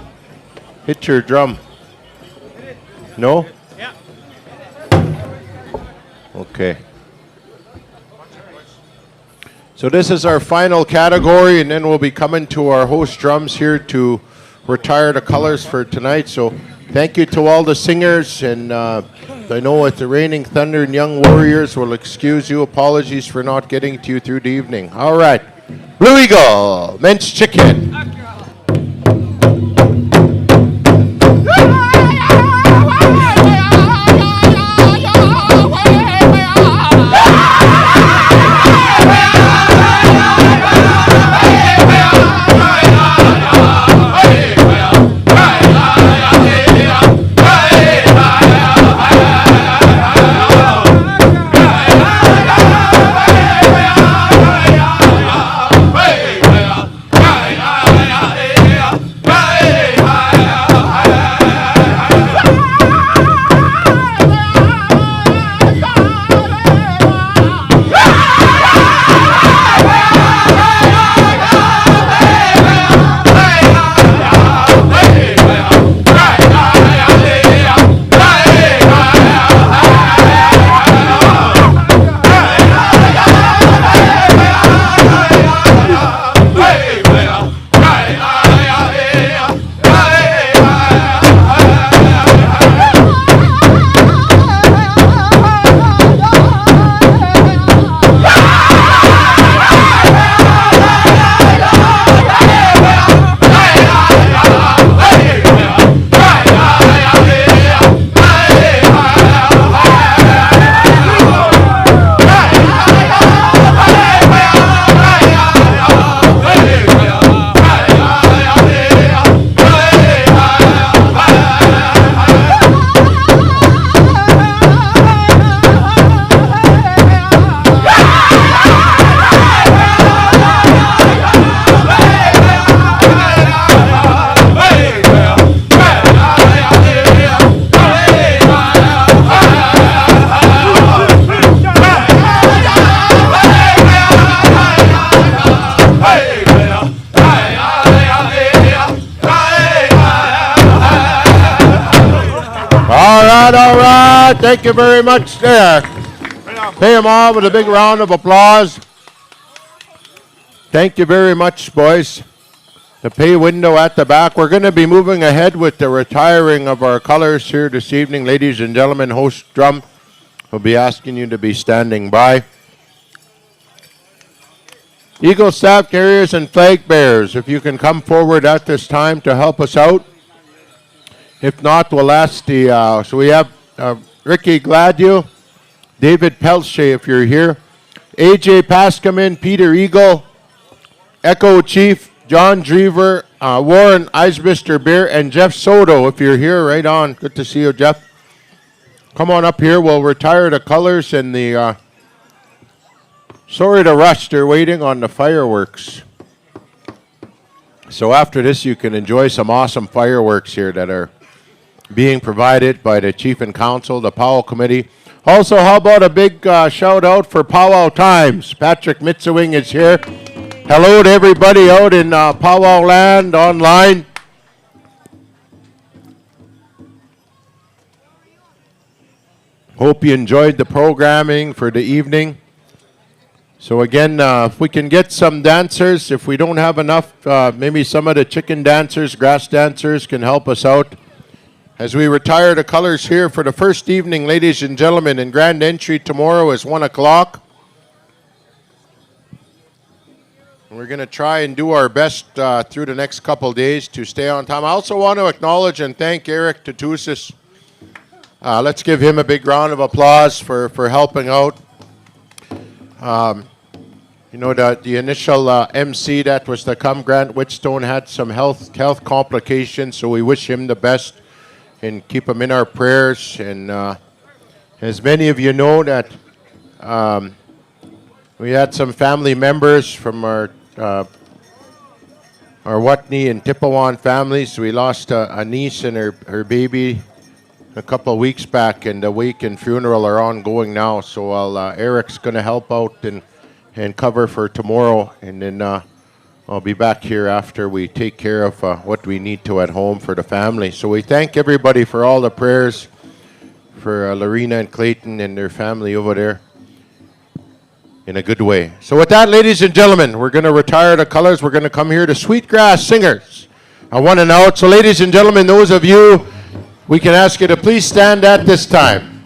hit your drum. No? Yeah. Okay. So this is our final category, and then we'll be coming to our host drums here to retire the colors for tonight. So thank you to all the singers, and I know it's the Raining Thunder and Young Warriors will excuse you. Apologies for not getting to you through the evening. All right. Blue Eagle, Men's Chicken. All right. Thank you very much there. Pay them all with a big round of applause. Thank you very much, boys. The pay window at the back. We're going to be moving ahead with the retiring of our colors here this evening. Ladies and gentlemen, host drum will be asking you to be standing by. Eagle staff carriers and flag bearers, if you can come forward at this time to help us out. If not, we'll ask the, so we have Ricky Gladio, David Pelche, if you're here, AJ Pasaman, Peter Eagle, Echo Chief, John Drever, Warren Eismister Bear, and Jeff Soto, if you're here, right on. Good to see you, Jeff. Come on up here. We'll retire the colors and the, sorry to rush, they're waiting on the fireworks. So after this, you can enjoy some awesome fireworks here that are being provided by the Chief and Council, the Powwow Committee. Also, how about a big shout out for Powwow Times? Patrick Mitzewing is here. Hello to everybody out in Powwow land online. Hope you enjoyed the programming for the evening. So again, if we can get some dancers, if we don't have enough, maybe some of the chicken dancers, grass dancers can help us out. As we retire the colors here for the first evening, ladies and gentlemen, and grand entry tomorrow is 1 o'clock. We're going to try and do our best through the next couple days to stay on time. I also want to acknowledge and thank Eric Tatusis. Let's give him a big round of applause for helping out. You know, the initial MC that was to come, Grant Whitstone, had some health complications, so we wish him the best and keep him in our prayers. And as many of you know that we had some family members from our Watney and Tippawan families. We lost a niece and her baby a couple of weeks back, and the wake and funeral are ongoing now. So Eric's going to help out and cover for tomorrow, and then I'll be back here after we take care of what we need to at home for the family. So we thank everybody for all the prayers for Lorena and Clayton and their family over there in a good way. So with that, ladies and gentlemen, we're going to retire the colors. We're going to come here to Sweetgrass Singers. I want to know. So ladies and gentlemen, those of you, we can ask you to please stand at this time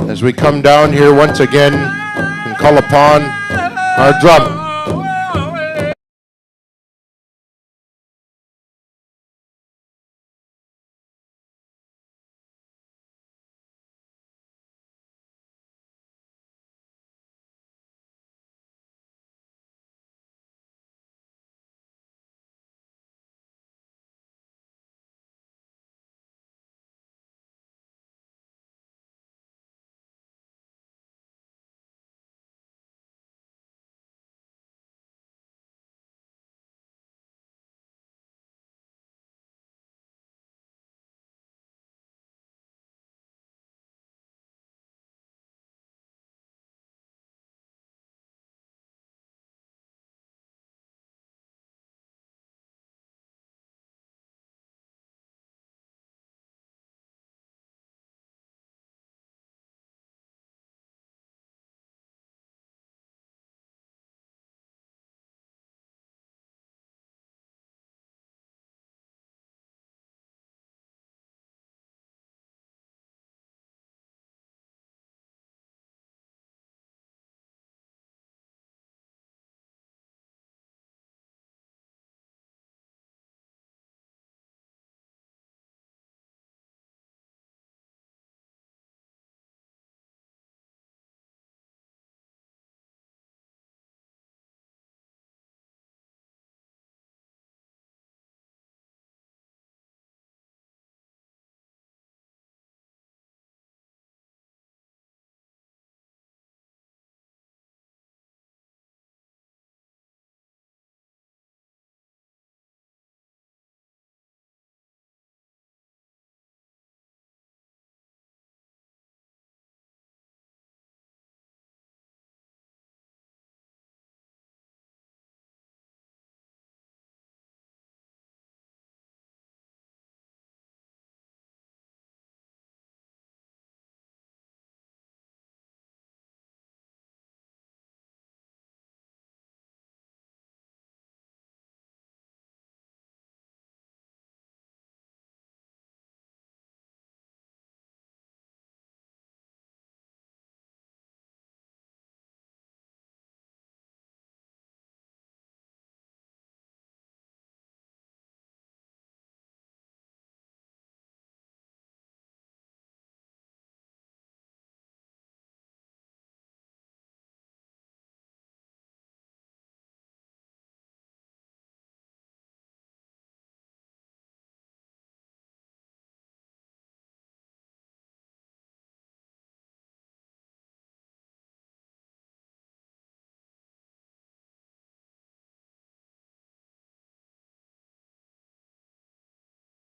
as we come down here once again and call upon our drum.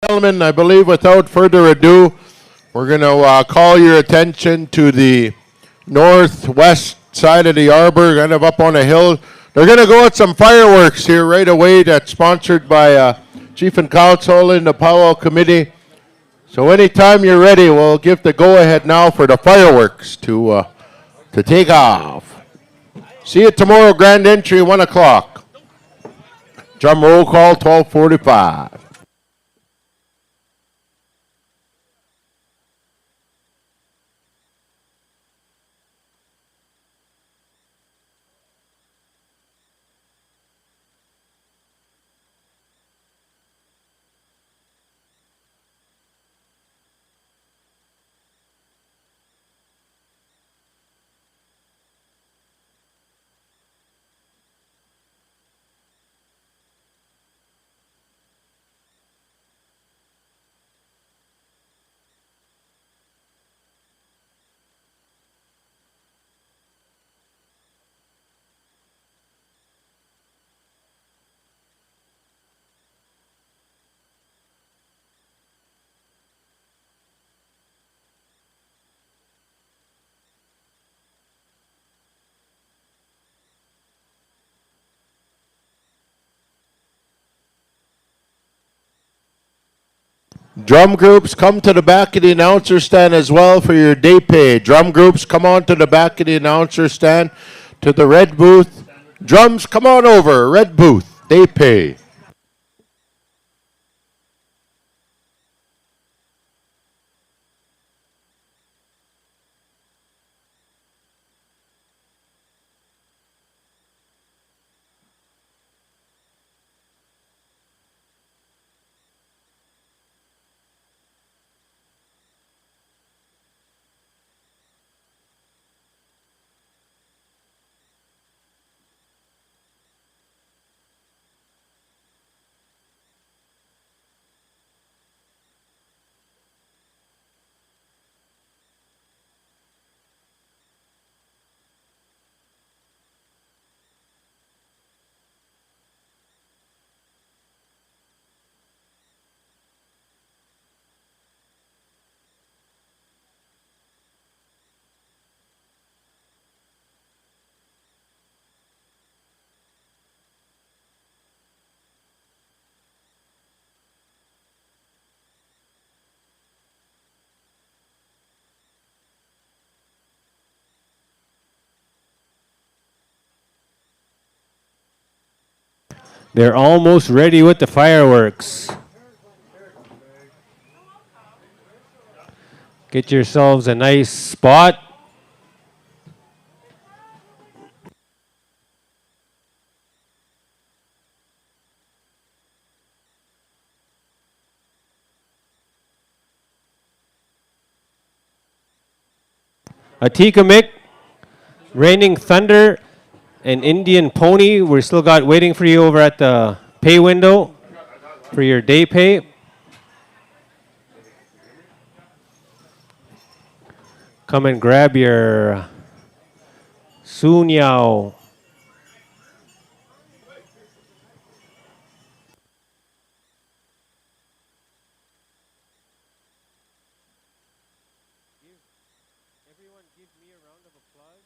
Gentlemen, I believe without further ado, we're going to call your attention to the northwest side of the arbor, kind of up on a hill. They're going to go at some fireworks here right away. That's sponsored by Chief and Council and the Powwow Committee. So anytime you're ready, we'll give the go-ahead now for the fireworks to take off. See you tomorrow, grand entry, 1 o'clock. Drum roll call, 12:45. Drum groups, come to the back of the announcer stand as well for your day pay. Drum groups, come on to the back of the announcer stand to the red booth. Drums, come on over, red booth, day pay. They're almost ready with the fireworks. Get yourselves a nice spot. Atikamekw, Raining Thunder, and Indian Pony. We're still got waiting for you over at the pay window for your day pay. Come and grab your sunyao. Everyone give me a round of applause.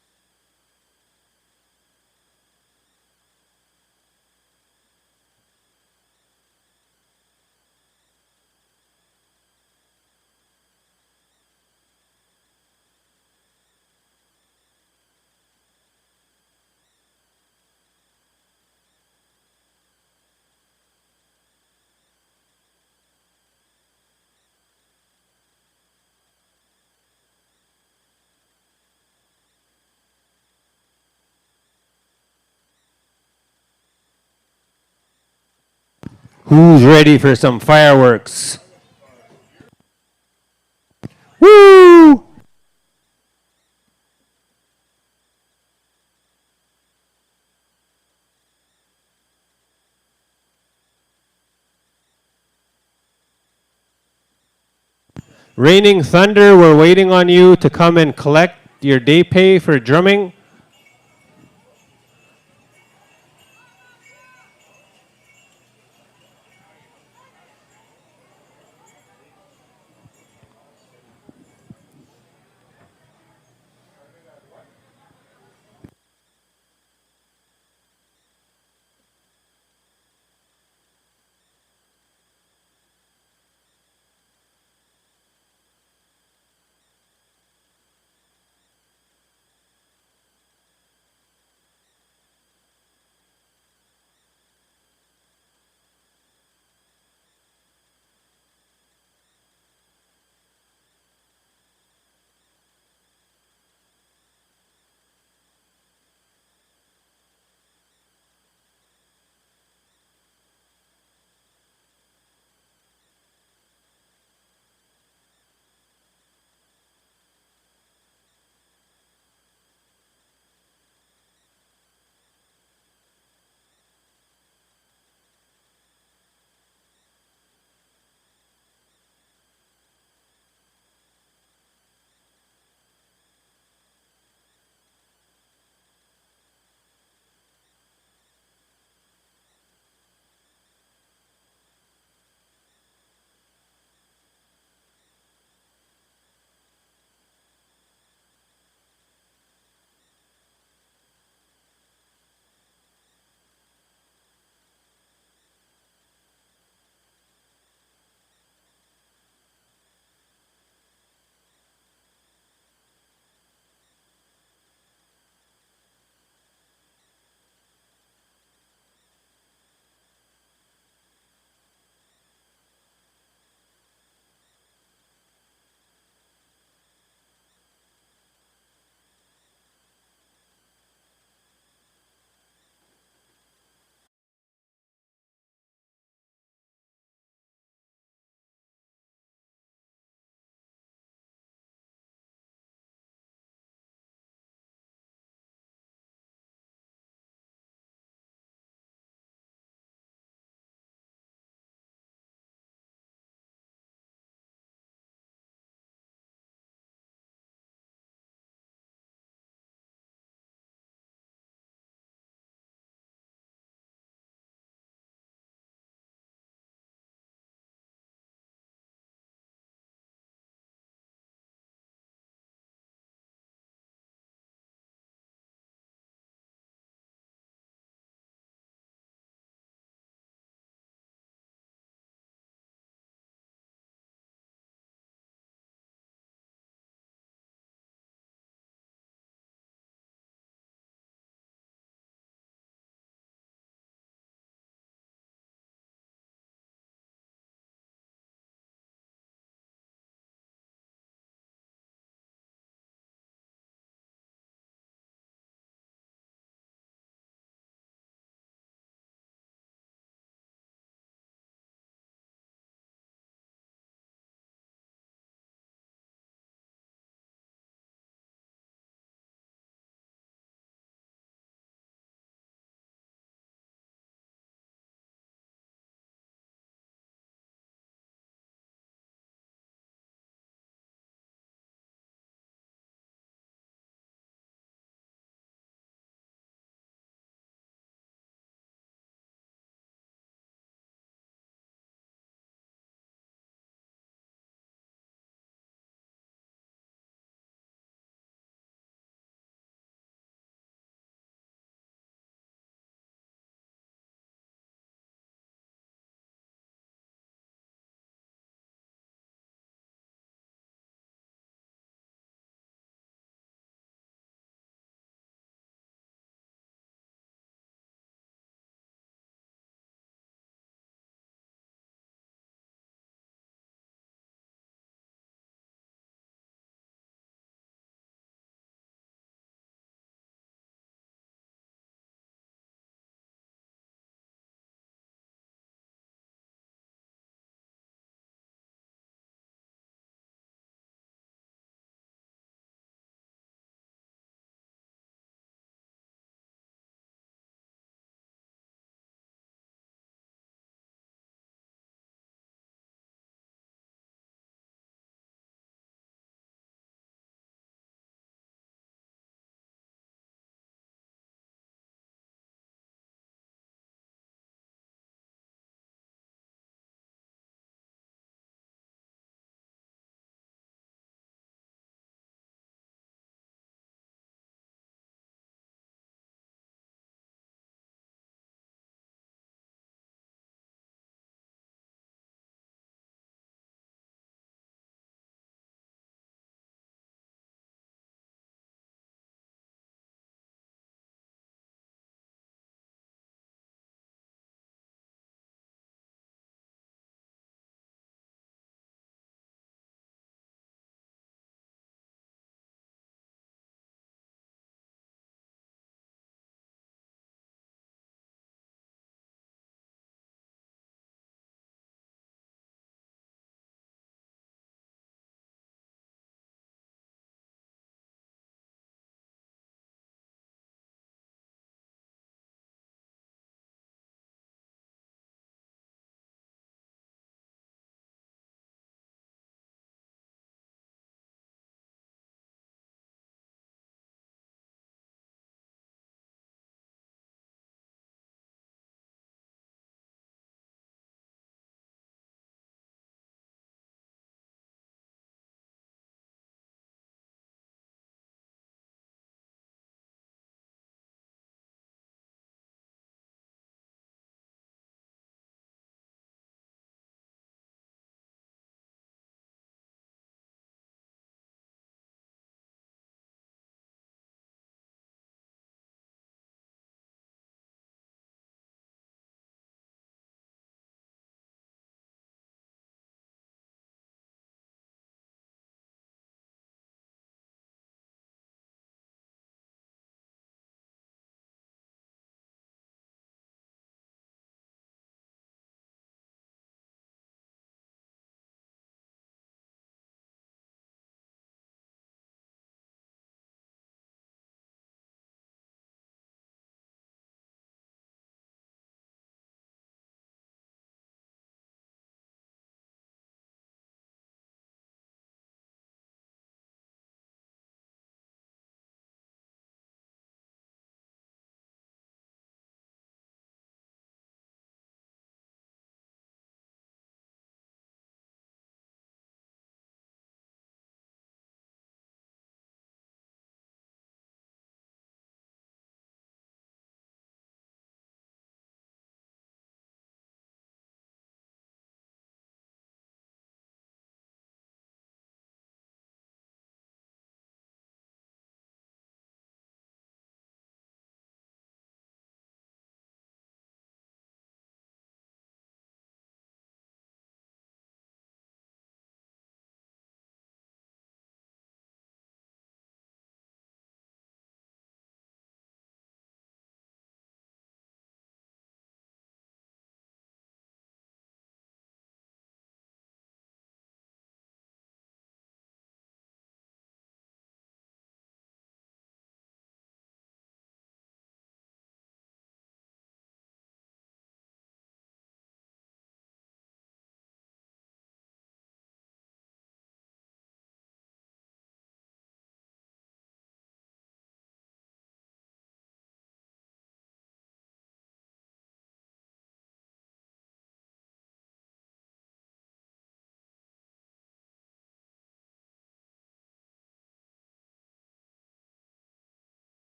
Who's ready for some fireworks? Woo! Raining Thunder, we're waiting on you to come and collect your day pay for drumming.